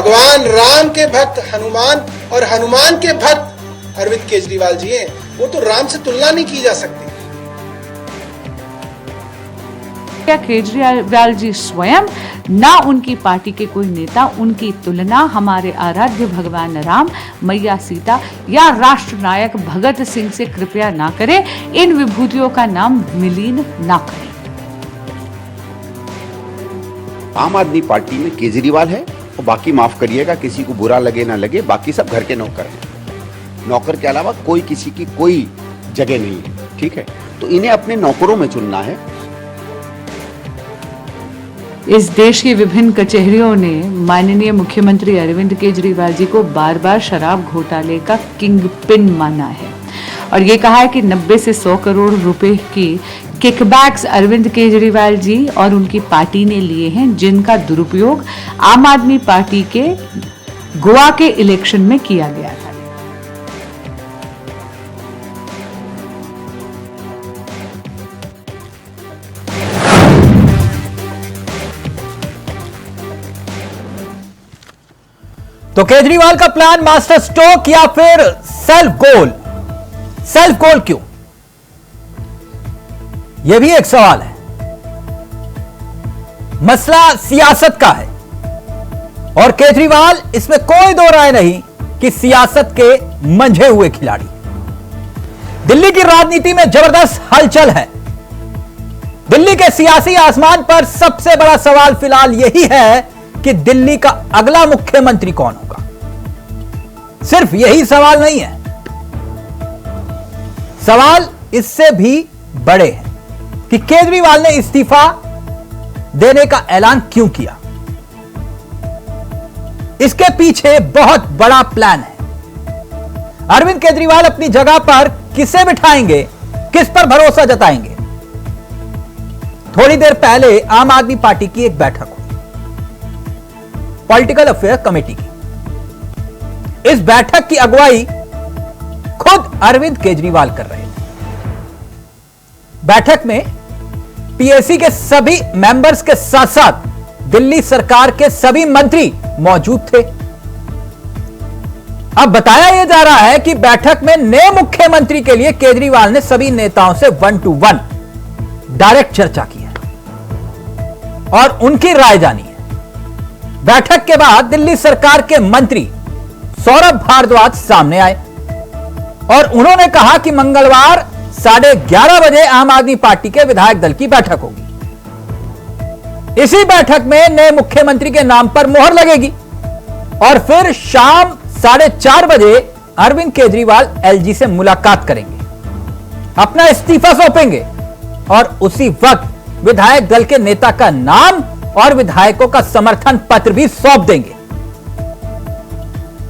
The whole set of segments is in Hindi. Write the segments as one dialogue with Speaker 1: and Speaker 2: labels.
Speaker 1: भगवान राम के भक्त हनुमान और हनुमान के भक्त अरविंद केजरीवाल जी हैं। वो तो राम से तुलना नहीं की जा सकती।
Speaker 2: क्या केजरीवाल जी स्वयं ना उनकी पार्टी के कोई नेता उनकी तुलना हमारे आराध्य भगवान राम, मैया सीता या राष्ट्र नायक भगत सिंह से कृपया ना करें। इन विभूतियों का नाम विलीन ना करें।
Speaker 3: आम आदमी पार्टी में केजरीवाल है और बाकी माफ करिएगा, किसी को बुरा लगे ना लगे, बाकी सब घर के नौकर हैं। नौकर के अलावा कोई किसी की कोई जगह नहीं है, ठीक है। तो इन्हें अपने नौकरों में चुनना है।
Speaker 2: इस देश की विभिन्न कचहरियों ने माननीय मुख्यमंत्री अरविंद केजरीवाल जी को बार बार शराब घोटाले का किंग पिन माना है और ये कहा है कि 90 से 100 करोड़ रुपए की किकबैक्स अरविंद केजरीवाल जी और उनकी पार्टी ने लिए हैं, जिनका दुरुपयोग आम आदमी पार्टी के गोवा के इलेक्शन में किया गया था।
Speaker 4: तो केजरीवाल का प्लान मास्टर स्ट्रोक या फिर सेल्फ गोल? सेल्फ गोल क्यों, यह भी एक सवाल है। मसला सियासत का है और केजरीवाल इसमें कोई दो राय नहीं कि सियासत के मंझे हुए खिलाड़ी। दिल्ली की राजनीति में जबरदस्त हलचल है। दिल्ली के सियासी आसमान पर सबसे बड़ा सवाल फिलहाल यही है कि दिल्ली का अगला मुख्यमंत्री कौन होगा। सिर्फ यही सवाल नहीं है, सवाल इससे भी बड़े हैं कि केजरीवाल ने इस्तीफा देने का ऐलान क्यों किया। इसके पीछे बहुत बड़ा प्लान है। अरविंद केजरीवाल अपनी जगह पर किसे बिठाएंगे, किस पर भरोसा जताएंगे। थोड़ी देर पहले आम आदमी पार्टी की एक बैठक हुई, पॉलिटिकल अफेयर कमेटी की। इस बैठक की अगुवाई खुद अरविंद केजरीवाल कर रहे थे। बैठक में पीएसी के सभी मेंबर्स के साथ साथ दिल्ली सरकार के सभी मंत्री मौजूद थे। अब बताया यह जा रहा है कि बैठक में नए मुख्यमंत्री के लिए केजरीवाल ने सभी नेताओं से 1-to-1 डायरेक्ट चर्चा की है और उनकी राय जानी है। बैठक के बाद दिल्ली सरकार के मंत्री सौरभ भारद्वाज सामने आए और उन्होंने कहा कि मंगलवार 11:30 बजे आम आदमी पार्टी के विधायक दल की बैठक होगी। इसी बैठक में नए मुख्यमंत्री के नाम पर मोहर लगेगी और फिर शाम 4:30 बजे अरविंद केजरीवाल एलजी से मुलाकात करेंगे, अपना इस्तीफा सौंपेंगे और उसी वक्त विधायक दल के नेता का नाम और विधायकों का समर्थन पत्र भी सौंप देंगे।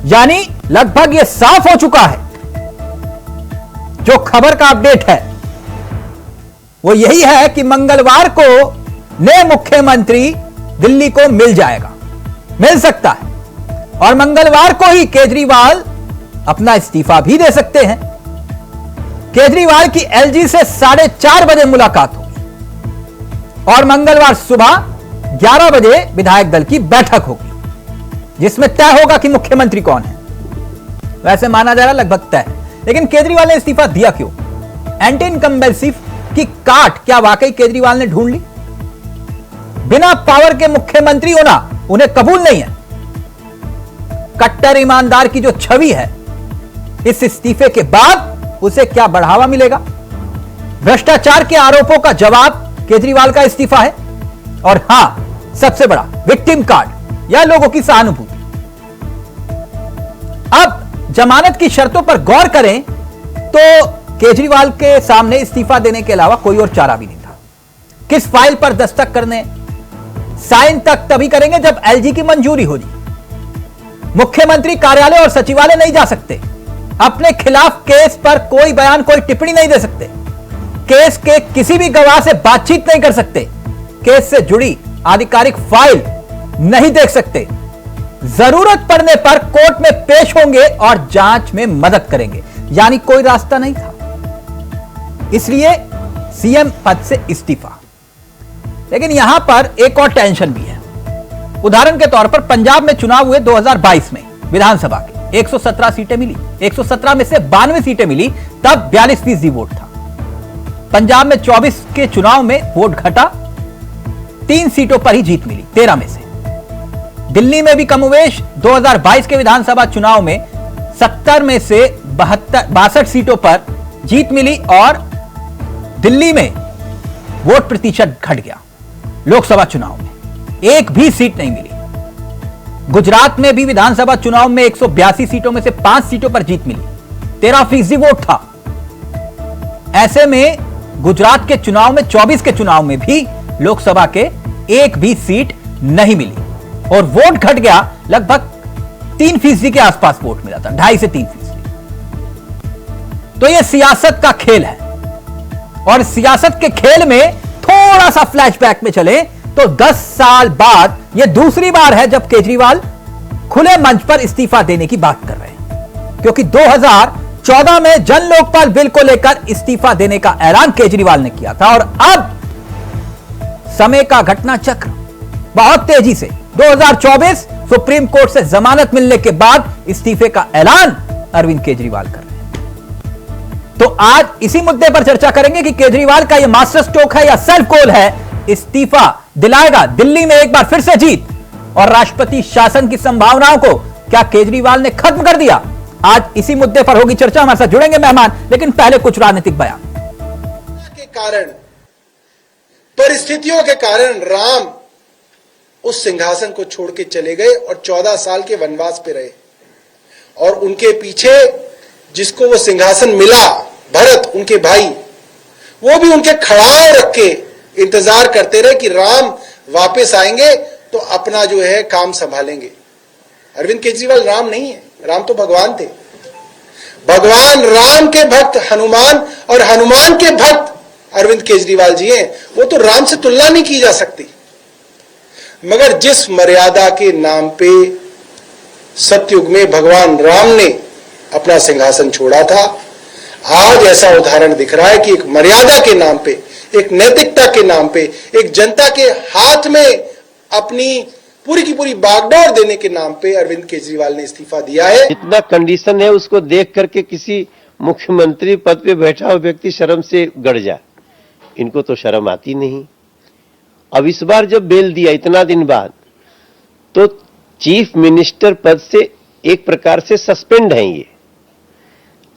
Speaker 4: यानी लगभग यह साफ हो चुका है। जो खबर का अपडेट है वो यही है कि मंगलवार को नए मुख्यमंत्री दिल्ली को मिल जाएगा, मिल सकता है और मंगलवार को ही केजरीवाल अपना इस्तीफा भी दे सकते हैं। केजरीवाल की एलजी से 4:30 बजे मुलाकात होगी और मंगलवार सुबह 11 बजे विधायक दल की बैठक होगी जिसमें तय होगा कि मुख्यमंत्री कौन है। वैसे माना जा रहा लगभग तय है, लेकिन केजरीवाल ने इस्तीफा दिया क्यों? एंटी इनकम्बेंसी की काट क्या वाकई केजरीवाल ने ढूंढ ली? बिना पावर के मुख्यमंत्री होना उन्हें कबूल नहीं है। कट्टर ईमानदार की जो छवि है, इस इस्तीफे के बाद उसे क्या बढ़ावा मिलेगा? भ्रष्टाचार के आरोपों का जवाब केजरीवाल का इस्तीफा है और हां, सबसे बड़ा विक्टिम कार्ड या लोगों की सहानुभूति। अब जमानत की शर्तों पर गौर करें तो केजरीवाल के सामने इस्तीफा देने के अलावा कोई और चारा भी नहीं था। किस फाइल पर दस्तखत करने, साइन तक तभी करेंगे जब एलजी की मंजूरी हो जाए। मुख्यमंत्री कार्यालय और सचिवालय नहीं जा सकते, अपने खिलाफ केस पर कोई बयान, कोई टिप्पणी नहीं दे सकते, केस के किसी भी गवाह से बातचीत नहीं कर सकते, केस से जुड़ी आधिकारिक फाइल नहीं देख सकते, जरूरत पड़ने पर कोर्ट में पेश होंगे और जांच में मदद करेंगे। यानी कोई रास्ता नहीं था, इसलिए सीएम पद से इस्तीफा। लेकिन यहां पर एक और टेंशन भी है। उदाहरण के तौर पर पंजाब में चुनाव हुए 2022 में विधानसभा के 117 सीटें मिली, 117 में से 92 सीटें मिली, तब 42% वोट था। पंजाब में 24 के चुनाव में वोट घटा, 3 सीटों पर ही जीत मिली 13 में से। दिल्ली में भी कमोवेश 2022 के विधानसभा चुनाव में 70 में से 62 सीटों पर जीत मिली और दिल्ली में वोट प्रतिशत घट गया। लोकसभा चुनाव में एक भी सीट नहीं मिली। गुजरात में भी विधानसभा चुनाव में 182 सीटों में से 5 सीटों पर जीत मिली, 13% वोट था। ऐसे में गुजरात के चुनाव में 24 के चुनाव में भी लोकसभा के एक भी सीट नहीं मिली और वोट घट गया, लगभग 3% के आसपास वोट मिला था, 2.5 से 3%। तो यह सियासत का खेल है और सियासत के खेल में थोड़ा सा फ्लैशबैक में चले तो 10 साल बाद यह दूसरी बार है जब केजरीवाल खुले मंच पर इस्तीफा देने की बात कर रहे हैं, क्योंकि 2014 में जन लोकपाल बिल को लेकर इस्तीफा देने का ऐलान केजरीवाल ने किया था और अब समय का घटना चक्र बहुत तेजी से 2024 सुप्रीम कोर्ट से जमानत मिलने के बाद इस्तीफे का ऐलान अरविंद केजरीवाल कर रहे हैं। तो आज इसी मुद्दे पर चर्चा करेंगे कि केजरीवाल का यह मास्टर स्ट्रोक है या सेल्फ गोल है, इस्तीफा दिलाएगा दिल्ली में एक बार फिर से जीत और राष्ट्रपति शासन की संभावनाओं को क्या केजरीवाल ने खत्म कर दिया। आज इसी मुद्दे पर होगी चर्चा। हमारे साथ जुड़ेंगे मेहमान, लेकिन पहले कुछ राजनीतिक बयान।
Speaker 1: के कारण, परिस्थितियों के कारण राम उस सिंहासन को छोड़ के चले गए और 14 साल के वनवास पे रहे और उनके पीछे जिसको वो सिंहासन मिला, भरत उनके भाई, वो भी उनके खड़ाव रख के इंतजार करते रहे कि राम वापस आएंगे तो अपना जो है काम संभालेंगे। अरविंद केजरीवाल राम नहीं है, राम तो भगवान थे। भगवान राम के भक्त हनुमान और हनुमान के भक्त अरविंद केजरीवाल जी हैं। वो तो राम से तुलना नहीं की जा सकती। मगर जिस मर्यादा के नाम पे सतयुग में भगवान राम ने अपना सिंहासन छोड़ा था, आज ऐसा उदाहरण दिख रहा है कि एक मर्यादा के नाम पे, एक नैतिकता के नाम पे, एक जनता के हाथ में अपनी पूरी की पूरी बागडोर देने के नाम पे अरविंद केजरीवाल ने इस्तीफा दिया है।
Speaker 5: इतना कंडीशन है, उसको देख करके किसी मुख्यमंत्री पद पे बैठा हुआ व्यक्ति शर्म से गड़ जाए। इनको तो शर्म आती नहीं। अब इस बार जब बेल दिया इतना दिन बाद, तो चीफ मिनिस्टर पद से एक प्रकार से सस्पेंड हैं ये।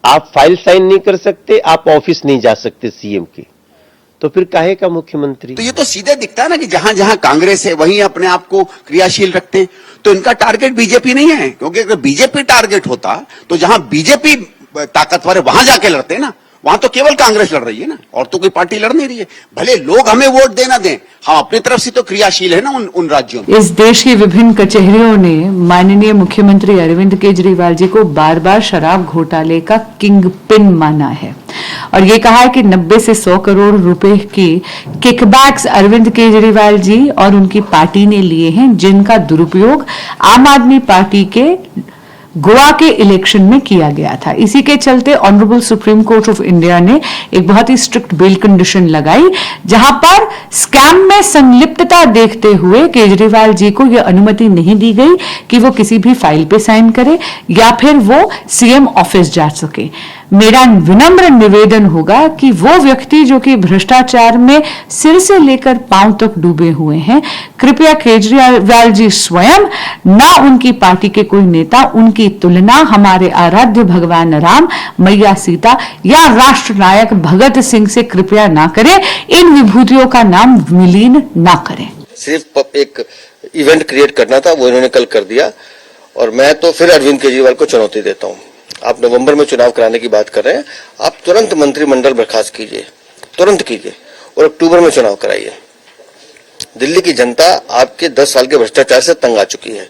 Speaker 5: आप फाइल साइन नहीं कर सकते, आप ऑफिस नहीं जा सकते सीएम के, तो फिर काहे का मुख्यमंत्री।
Speaker 3: तो ये तो सीधे दिखता है ना कि जहां जहां कांग्रेस है वहीं अपने आप को क्रियाशील रखते हैं। तो इनका टारगेट बीजेपी नहीं है, क्योंकि अगर बीजेपी टारगेट होता तो जहां बीजेपी ताकतवर है वहां जाके लड़ते ना। वहां तो केवल कांग्रेस लड़ रही है ना, और तो कोई पार्टी लड़ नहीं रही है। भले लोग हमें वोट देना दें, हम अपनी तरफ से तो क्रियाशील है ना उन राज्यों में।
Speaker 2: इस देश की विभिन्न कचहरियों ने माननीय मुख्यमंत्री अरविंद केजरीवाल जी को बार बार शराब घोटाले का किंग पिन माना है और ये कहा है कि 90 से 100 करोड़ रुपए की किकबैक्स अरविंद केजरीवाल जी और उनकी पार्टी ने लिए हैं, जिनका दुरुपयोग आम आदमी पार्टी के गोवा के इलेक्शन में किया गया था। इसी के चलते honourable supreme court of India ने एक बहुत ही स्ट्रिक्ट बेल कंडीशन लगाई, जहां पर स्कैम में संलिप्तता देखते हुए केजरीवाल जी को यह अनुमति नहीं दी गई कि वो किसी भी फाइल पे साइन करे या फिर वो सीएम ऑफिस जा सके। मेरा विनम्र निवेदन होगा कि वो व्यक्ति जो कि भ्रष्टाचार में सिर से लेकर पांव तक डूबे हुए हैं, कृपया केजरीवाल जी स्वयं, ना उनकी पार्टी के कोई नेता, उनकी तुलना हमारे आराध्य भगवान राम, मैया सीता या राष्ट्र नायक भगत सिंह से कृपया ना करें। इन विभूतियों का नाम विलीन ना करें।
Speaker 6: सिर्फ एक इवेंट क्रिएट करना था, वो इन्होंने कल कर दिया और मैं तो फिर अरविंद केजरीवाल को चुनौती देता हूं। आप नवंबर में चुनाव कराने की बात कर रहे हैं, आप तुरंत मंत्रिमंडल बर्खास्त कीजिए, तुरंत कीजिए और अक्टूबर में चुनाव कराइए। दिल्ली की जनता आपके 10 साल के भ्रष्टाचार से तंग आ चुकी है,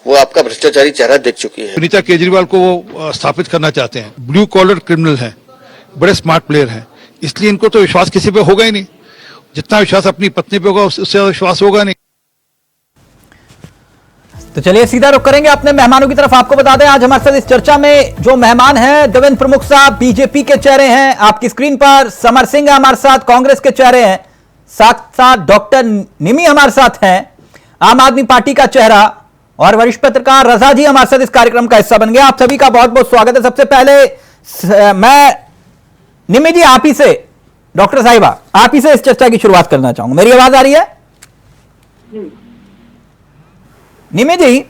Speaker 6: वो आपका भ्रष्टाचारी चेहरा देख चुकी है।
Speaker 7: सुनीता केजरीवाल को वो स्थापित करना चाहते हैं। ब्लू कॉलर क्रिमिनल है, बड़े स्मार्ट प्लेयर हैं, इसलिए इनको तो विश्वास किसी पे होगा ही नहीं। जितना विश्वास अपनी पत्नी पे होगा उससे विश्वास होगा नहीं।
Speaker 4: तो चलिए सीधा रुख करेंगे अपने मेहमानों की तरफ। आपको बता दें आज हमारे साथ इस चर्चा में जो मेहमान हैं, देवेंद्र प्रमुख साहब बीजेपी के चेहरे हैं, आपकी स्क्रीन पर समर सिंह हमारे साथ कांग्रेस के चेहरे हैं, साथ साथ डॉक्टर निमी हमारे साथ हैं। आम आदमी पार्टी का चेहरा और वरिष्ठ पत्रकार रजा जी हमारे साथ इस कार्यक्रम का हिस्सा बन गए। आप सभी का बहुत बहुत स्वागत है। सबसे पहले मैं निमि जी आप ही से, डॉक्टर साहिबा आप ही से इस चर्चा की शुरुआत करना चाहूंगा। मेरी आवाज आ रही है? निमि जी,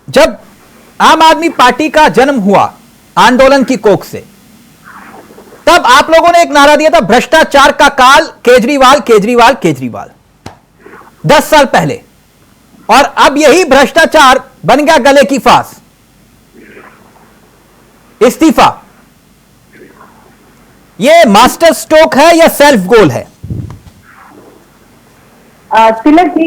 Speaker 4: जब आम आदमी पार्टी का जन्म हुआ आंदोलन की कोख से, तब आप लोगों ने एक नारा दिया था, भ्रष्टाचार का काल, केजरीवाल केजरीवाल केजरीवाल, 10 साल पहले। और अब यही भ्रष्टाचार बन गया गले की फांस, इस्तीफा। ये मास्टर स्ट्रोक है या सेल्फ गोल है?
Speaker 8: तिलक जी,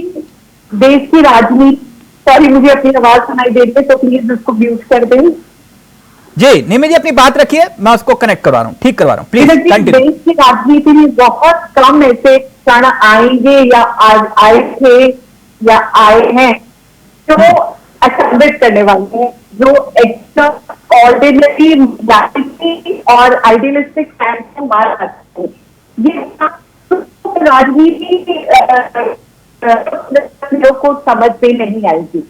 Speaker 8: देश की राजनीति, सॉरी मुझे अपनी आवाज सुनाई दे रही है तो प्लीज उसको म्यूट कर दें। जी
Speaker 4: निमि जी अपनी बात रखिए, मैं उसको कनेक्ट करवा रहा हूं, ठीक करवा रहा हूं, प्लीज कंटिन्यू।
Speaker 8: देश की राजनीति में बहुत कम ऐसे क्षण आएंगे या आज आए थे या आए हैं जो अचंभित करने वाले हैं, जो एक्स्ट्रा ऑर्डिनरी और आइडियलिस्टिक को मार सकते हैं। ये राजनीति लोग को समझ में नहीं आएगी।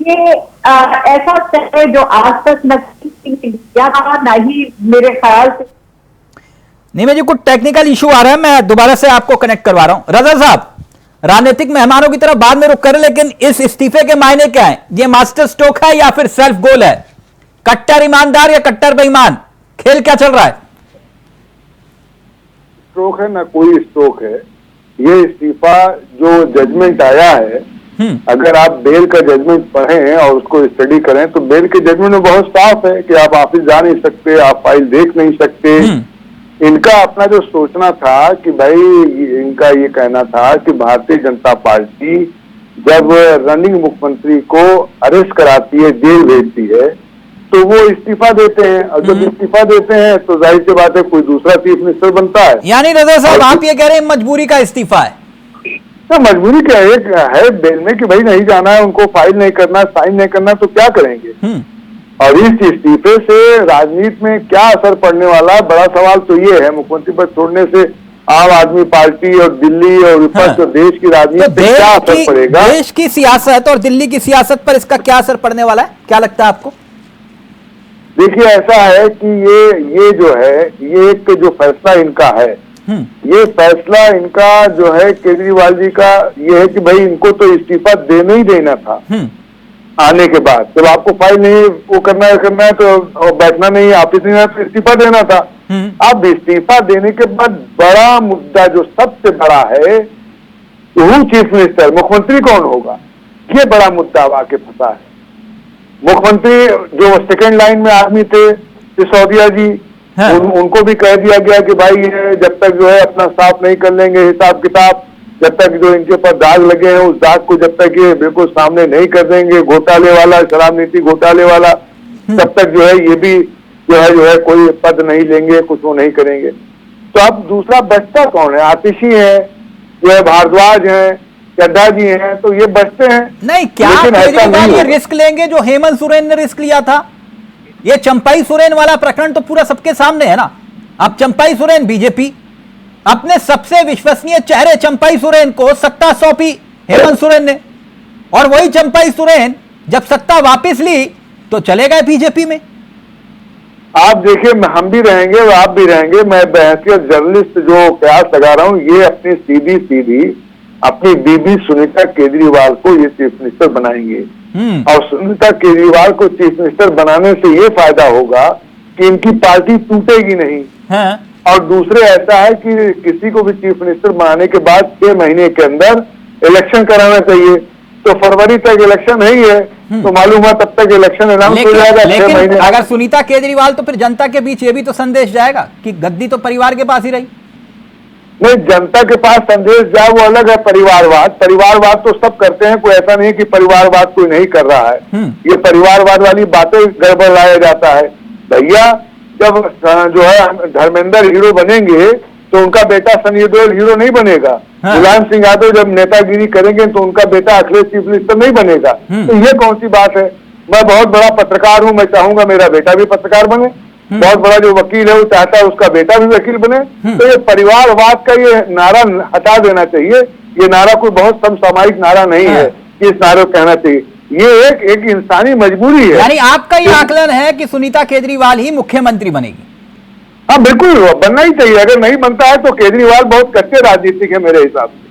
Speaker 8: ये ऐसा है जो आज तक न ही मेरे ख्याल से।
Speaker 4: निमि जी कुछ टेक्निकल इशू आ रहा है, मैं दोबारा से आपको कनेक्ट करवा रहा हूं। रजा साहब, राजनीतिक मेहमानों की तरफ बाद में रुक करें, लेकिन इस इस्तीफे के मायने क्या है? ये मास्टर स्ट्रोक है या फिर सेल्फ गोल है? कट्टर ईमानदार या कट्टर बेईमान, खेल क्या चल रहा है?
Speaker 9: स्ट्रोक है ना, कोई स्ट्रोक है। ये इस्तीफा जो जजमेंट आया है, अगर आप बेल का जजमेंट पढ़ें और उसको स्टडी करें तो बेल के जजमेंट में बहुत साफ है कि आप ऑफिस जा नहीं सकते, आप फाइल देख नहीं सकते। इनका अपना जो सोचना था कि भाई, इनका ये कहना था कि भारतीय जनता पार्टी जब रनिंग मुख्यमंत्री को अरेस्ट कराती है, जेल भेजती है, तो वो इस्तीफा देते हैं। और जब इस्तीफा देते हैं तो जाहिर सी बात है कोई दूसरा चीफ मिनिस्टर बनता है।
Speaker 4: यानी रजा साहब आप ये कह रहे हैं मजबूरी का इस्तीफा है?
Speaker 9: तो मजबूरी क्या है बेल में कि भाई नहीं जाना है उनको, फाइल नहीं करना, साइन नहीं करना, तो क्या करेंगे? और इस इस्तीफे से राजनीति में क्या असर पड़ने वाला है, बड़ा सवाल तो ये है। मुख्यमंत्री पद छोड़ने से आम आदमी पार्टी और दिल्ली और विपक्ष और देश की राजनीति पे क्या असर पड़ेगा?
Speaker 4: देश की सियासत और दिल्ली की सियासत पर इसका क्या असर पड़ने वाला है, क्या लगता है आपको?
Speaker 9: देखिए, ऐसा है कि ये जो है, ये एक जो फैसला इनका है, ये फैसला इनका जो है केजरीवाल जी का ये है कि भाई इनको तो इस्तीफा देना ही देना था। आने के बाद जब आपको फाइल नहीं वो करना है तो बैठना नहीं, ऑफिस नहीं है तो इस्तीफा देना था। अब इस्तीफा देने के बाद बड़ा मुद्दा जो सबसे बड़ा है, वो चीफ मिनिस्टर, मुख्यमंत्री कौन होगा, ये बड़ा मुद्दा आके फंसा है। मुख्यमंत्री जो सेकेंड लाइन में आदमी थे सिसोदिया जी, उनको भी कह दिया गया कि भाई ये जब तक जो है अपना साफ नहीं कर लेंगे हिसाब किताब, जब तक जो इनके ऊपर दाग लगे हैं उस दाग को जब तक ये बिल्कुल सामने नहीं कर देंगे, घोटाले वाला, शराब नीति घोटाले वाला, तब तक जो है ये भी जो है कोई पद नहीं लेंगे, कुछ वो नहीं करेंगे। तो अब दूसरा बचता कौन है? आतिशी है, जो है भारद्वाज है, चड्ढा जी हैं, तो ये बचते हैं।
Speaker 4: नहीं, क्या केजरीवाल ये रिस्क लेंगे जो हेमंत सोरेन ने रिस्क लिया था? ये चंपाई सोरेन वाला प्रकरण तो पूरा सबके सामने है ना। अब चंपाई सोरेन, बीजेपी अपने सबसे विश्वसनीय चेहरे चंपाई सोरेन को सत्ता सौंपी हेमंत सोरेन ने, और वही चंपाई सोरेन जब सत्ता वापस ली तो चले गए बीजेपी में।
Speaker 9: आप देखिए, हम भी रहेंगे और आप भी रहेंगे। मैं बहसियत जर्नलिस्ट जो कयास लगा रहा हूं, ये अपनी सीधी अपनी बीबी सुनीता केजरीवाल को ये चीफ मिनिस्टर बनाएंगे। और सुनीता केजरीवाल को चीफ मिनिस्टर बनाने से ये फायदा होगा कि इनकी पार्टी टूटेगी नहीं। और दूसरे ऐसा है कि किसी को भी चीफ मिनिस्टर बनाने के बाद 6 महीने के अंदर इलेक्शन कराना चाहिए। तो फरवरी तक इलेक्शन है ही है, तो मालूम है तब तक इलेक्शन अनाउंस हो जाएगा। 6 महीने
Speaker 4: अगर सुनीता केजरीवाल, तो फिर जनता के बीच ये भी तो संदेश जाएगा कि गद्दी तो परिवार के पास ही रही।
Speaker 9: नहीं, जनता के पास संदेश जाए वो अलग है। परिवारवाद तो सब करते हैं, कोई ऐसा नहीं है कि परिवारवाद कोई नहीं कर रहा है। ये परिवारवाद वाली बातें गड़बड़ लाया जाता है। भैया, जब जो है धर्मेंद्र हीरो बनेंगे तो उनका बेटा सनी देओल हीरो नहीं बनेगा। मुलायम सिंह यादव जब नेतागिरी करेंगे तो उनका बेटा अखिलेश चीफ मिनिस्टर नहीं बनेगा। तो ये कौन सी बात है? मैं बहुत बड़ा पत्रकार हूं, मैं चाहूंगा मेरा बेटा भी पत्रकार बने। बहुत बड़ा जो वकील है वो चाहता है उसका बेटा भी वकील बने। तो ये परिवारवाद का ये नारा हटा देना चाहिए। ये नारा कोई बहुत समसामयिक नारा नहीं है कि इस नारे को कहना चाहिए। ये एक इंसानी मजबूरी है।
Speaker 4: यानी आपका ये आकलन है कि सुनीता केजरीवाल ही मुख्यमंत्री बनेगी?
Speaker 9: हाँ बिल्कुल, बनना ही चाहिए। अगर नहीं बनता है तो केजरीवाल बहुत कच्चे राजनीतिक है मेरे हिसाब से,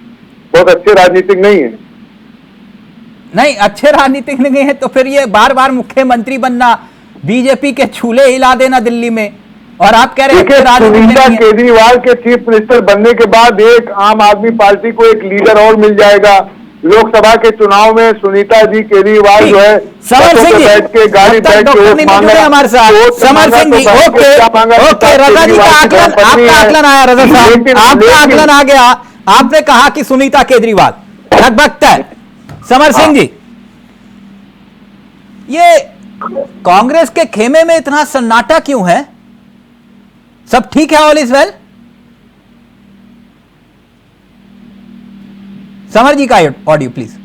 Speaker 9: बहुत अच्छे राजनीतिक नहीं है।
Speaker 4: नहीं, अच्छे राजनीतिक नहीं है तो फिर ये बार बार मुख्यमंत्री बनना, बीजेपी के चूल्हे हिला देना दिल्ली में, और आप कह रहे हैं
Speaker 9: सुनीता केजरीवाल के चीफ मिनिस्टर बनने के बाद एक आम आदमी पार्टी को एक लीडर और मिल जाएगा। लोकसभा के चुनाव में सुनीता जी केजरीवाल जो है
Speaker 4: समर सिंह जी
Speaker 9: बैठ के गाड़ी बैठ के
Speaker 4: हमारे साथ समर सिंह जी, ओके रजा जी का आकलन, आपका आकलन आया रजा साहब, आपका आकलन आ गया। आपने कहा कि सुनीता केजरीवाल लगभग तय। समर सिंह जी, ये कांग्रेस के खेमे में इतना सन्नाटा क्यों है? सब ठीक है? All is well? समर जी का ऑडियो प्लीज।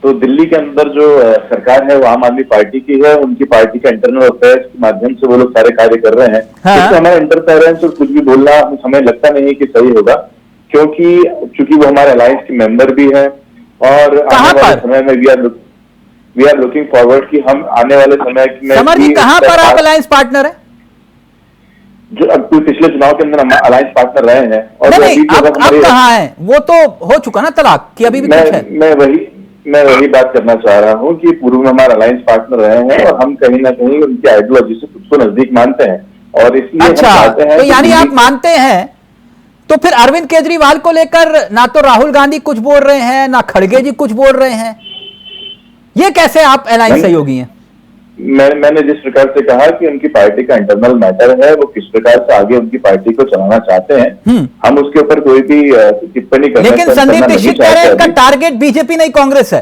Speaker 10: तो दिल्ली के अंदर जो सरकार है वो आम आदमी पार्टी की है, उनकी पार्टी का इंटरनल अफेयर्स के माध्यम से वो लोग सारे कार्य कर रहे हैं। तो हमारा इंटरफेरेंस और कुछ भी बोलना हमें लगता नहीं है कि सही होगा, क्योंकि चूंकि वो हमारे अलायंस के मेंबर भी है और आने वाले समय में वी आर लुकिंग फॉरवर्ड कि हम आने वाले समय में।
Speaker 4: समर जी, कहां पर आप अलायंस पार्टनर है?
Speaker 10: जो अब पिछले चुनाव के अंदर हम अलायंस पार्टनर रहे हैं। और
Speaker 4: नहीं, अब कहां है? वो तो हो चुका ना तलाक, कि अभी भी कुछ है?
Speaker 10: मैं वही बात करना चाह रहा हूं कि पूर्व में हमारे अलायंस पार्टनर रहे हैं और हम कहीं ना कहीं उनकी आइडियोलॉजी से खुद को नजदीक मानते हैं, और इसलिए
Speaker 4: अच्छा,
Speaker 10: हम चाहते हैं।
Speaker 4: तो यानी आप मानते हैं, तो फिर अरविंद केजरीवाल को लेकर ना तो राहुल गांधी कुछ बोल रहे हैं, ना खड़गे जी कुछ बोल रहे हैं, ये कैसे आप अलायंस सहयोगी हैं?
Speaker 10: मैंने जिस प्रकार से कहा कि उनकी पार्टी का इंटरनल मैटर है, वो किस प्रकार से आगे उनकी पार्टी को चलाना चाहते हैं, हम उसके ऊपर कोई भी टिप्पणी करना।
Speaker 4: लेकिन संदीप दीक्षित कह रहे हैं इनका टारगेट बीजेपी नहीं कांग्रेस है।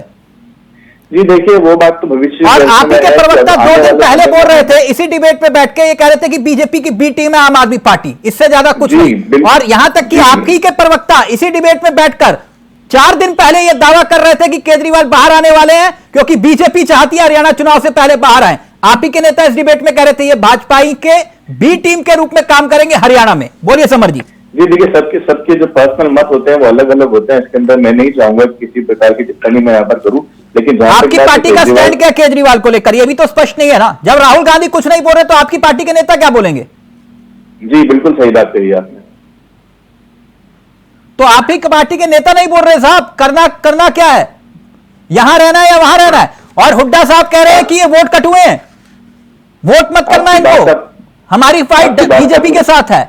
Speaker 10: जी देखिए, वो बात तो भविष्य।
Speaker 4: और आप ही के प्रवक्ता 2 दिन पहले बोल रहे थे इसी डिबेट पे बैठ के, ये कह रहे थे कि बीजेपी की बी टीम है आम आदमी पार्टी, इससे ज्यादा कुछ नहीं। और यहां तक कि आपकी के प्रवक्ता इसी डिबेट में बैठकर 4 दिन पहले यह दावा कर रहे थे कि केजरीवाल बाहर आने वाले हैं क्योंकि बीजेपी चाहती है हरियाणा चुनाव से पहले बाहर आए। आप ही के नेता इस डिबेट में कह रहे थे ये भाजपा के बी टीम के रूप में काम करेंगे हरियाणा में। बोलिए समर जी।
Speaker 10: जी देखिए, सबके जो पर्सनल मत होते हैं वो अलग अलग होते हैं, इसके अंदर मैं नहीं चाहूंगा किसी प्रकार की टिप्पणी मैं यहाँ पर करूं। लेकिन
Speaker 4: आपकी पार्टी का स्टैंड क्या केजरीवाल को लेकर, ये भी तो स्पष्ट नहीं है ना। जब राहुल गांधी कुछ नहीं बोल रहे तो आपकी पार्टी के नेता क्या बोलेंगे?
Speaker 10: जी बिल्कुल सही बात कही आपने।
Speaker 4: तो आप ही पार्टी के नेता नहीं बोल रहे साहब, करना क्या है? यहां रहना है या वहां रहना है? और हुड्डा साहब कह रहे हैं कि ये वोट कटुए हैं, वोट मत करना इनको, हमारी फाइट बीजेपी के साथ है।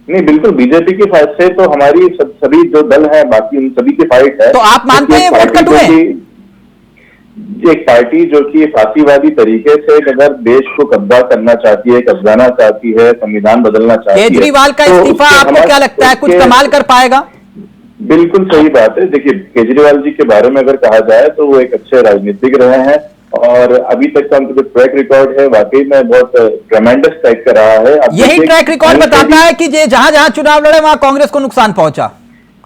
Speaker 10: नहीं, बिल्कुल बीजेपी की फाइट से तो हमारी सभी जो दल है बाकी उन सभी की फाइट है।
Speaker 4: तो आप मानते हैं वोट कटुए?
Speaker 10: एक पार्टी जो कि फांसीवादी तरीके से अगर देश को कब्जा करना चाहती है, कब्जाना चाहती है, संविधान बदलना चाहती है।
Speaker 4: केजरीवाल का इस्तीफा आपको क्या लगता है कुछ कमाल कर पाएगा?
Speaker 10: बिल्कुल सही बात है। देखिए, केजरीवाल जी के बारे में अगर कहा जाए तो वो एक अच्छे राजनीतिक रहे हैं और अभी तक का उनका जो ट्रैक रिकॉर्ड है वाकई में बहुत ट्रेमेंडस टाइप का रहा है।
Speaker 4: यही ट्रैक रिकॉर्ड बताता है कि जहां जहां चुनाव लड़े वहां कांग्रेस को नुकसान पहुंचा।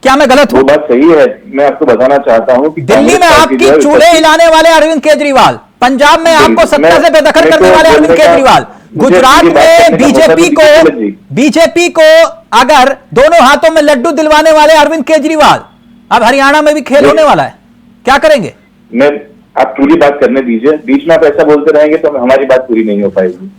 Speaker 4: क्या मैं गलत हूं?
Speaker 10: वो बात सही है। मैं आपको बताना चाहता हूं कि
Speaker 4: दिल्ली में आपकी चूल्हे हिलाने वाले अरविंद केजरीवाल, पंजाब में आपको सत्ता से बेदखल करने वाले अरविंद केजरीवाल, गुजरात में बीजेपी को अगर दोनों हाथों में लड्डू दिलवाने वाले अरविंद केजरीवाल, अब हरियाणा में भी खेल होने वाला है, क्या करेंगे?
Speaker 10: आप पूरी बात करने दीजिए, बीच में आप ऐसा बोलते रहेंगे तो हमारी बात पूरी नहीं हो पाएगी।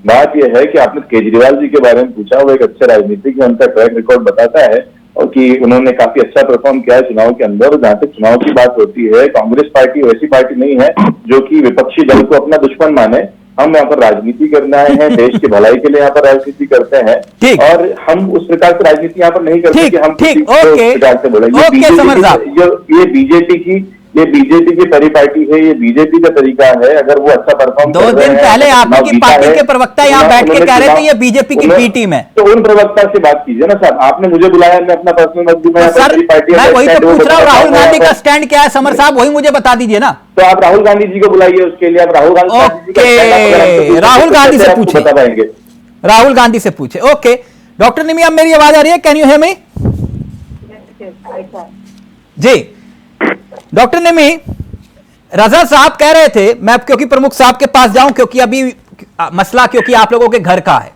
Speaker 10: बात यह है कि आपने केजरीवाल जी के बारे में पूछा, वो एक अच्छे राजनीतिक, उनका ट्रैक रिकॉर्ड बताता है और कि उन्होंने काफी अच्छा परफॉर्म किया है चुनाव के अंदर। जहां तक चुनाव की बात होती है, कांग्रेस पार्टी वैसी पार्टी नहीं है जो कि विपक्षी दल को अपना दुश्मन माने। हम यहाँ पर राजनीति करना है, देश की भलाई के लिए यहाँ पर राजनीति करते हैं और हम उस प्रकार से राजनीति यहाँ पर नहीं करते कि हम किसी को उस प्रकार से बोले। ये बीजेपी की परिपाटी है, ये बीजेपी का तरीका है। अगर वो अच्छा परफॉर्म
Speaker 4: 2 दिन पहले आपकी पार्टी के प्रवक्ता यहाँ बैठ के कह रहे थे ये बीजेपी की बी टीम है,
Speaker 10: तो उन प्रवक्ता से बात कीजिए ना साहब। आपने मुझे बुलाया, मैं अपना पर्सनल मत दूं।
Speaker 4: मैं वही तो पूछ रहा हूँ, राहुल गांधी का स्टैंड क्या है समर साहब, वही मुझे बता दीजिए ना।
Speaker 10: तो आप राहुल गांधी जी को बुलाइए, उसके लिए आप राहुल
Speaker 4: गांधी से पूछे,
Speaker 10: बता पाएंगे।
Speaker 4: राहुल गांधी से पूछे। ओके डॉक्टर निमी, अब मेरी आवाज आ रही है? Can you hear me? जी डॉक्टर निमी, रजा साहब कह रहे थे, मैं क्योंकि प्रमुख साहब के पास जाऊं क्योंकि अभी मसला क्योंकि आप लोगों के घर का है।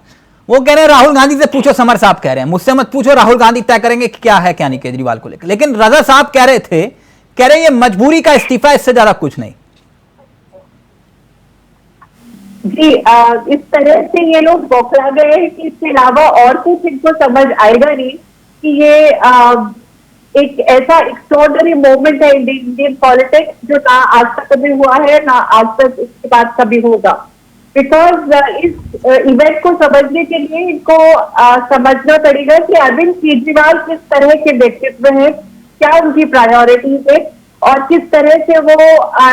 Speaker 4: वो कह रहे हैं राहुल गांधी से पूछो, समर साहब कह रहे हैं मुझसे मत पूछो, राहुल गांधी तय करेंगे कि क्या है क्या नहीं केजरीवाल को लेकर। लेकिन रजा साहब कह रहे थे, कह रहे ये मजबूरी का इस्तीफा, इससे ज्यादा कुछ नहीं।
Speaker 8: जी इस तरह से ये लोग बौखला गए हैं कि इसके अलावा और कुछ इनको समझ आएगा नहीं कि ये एक ऐसा एक्स्ट्रॉर्डिनरी मोमेंट है इंडियन पॉलिटिक्स जो ना आज तक कभी हुआ है ना आज तक इसके बाद कभी होगा। बिकॉज इस इवेंट को समझने के लिए इनको समझना पड़ेगा कि अरविंद केजरीवाल किस तरह के व्यक्तित्व है, क्या उनकी प्रायोरिटीज है और किस तरह से वो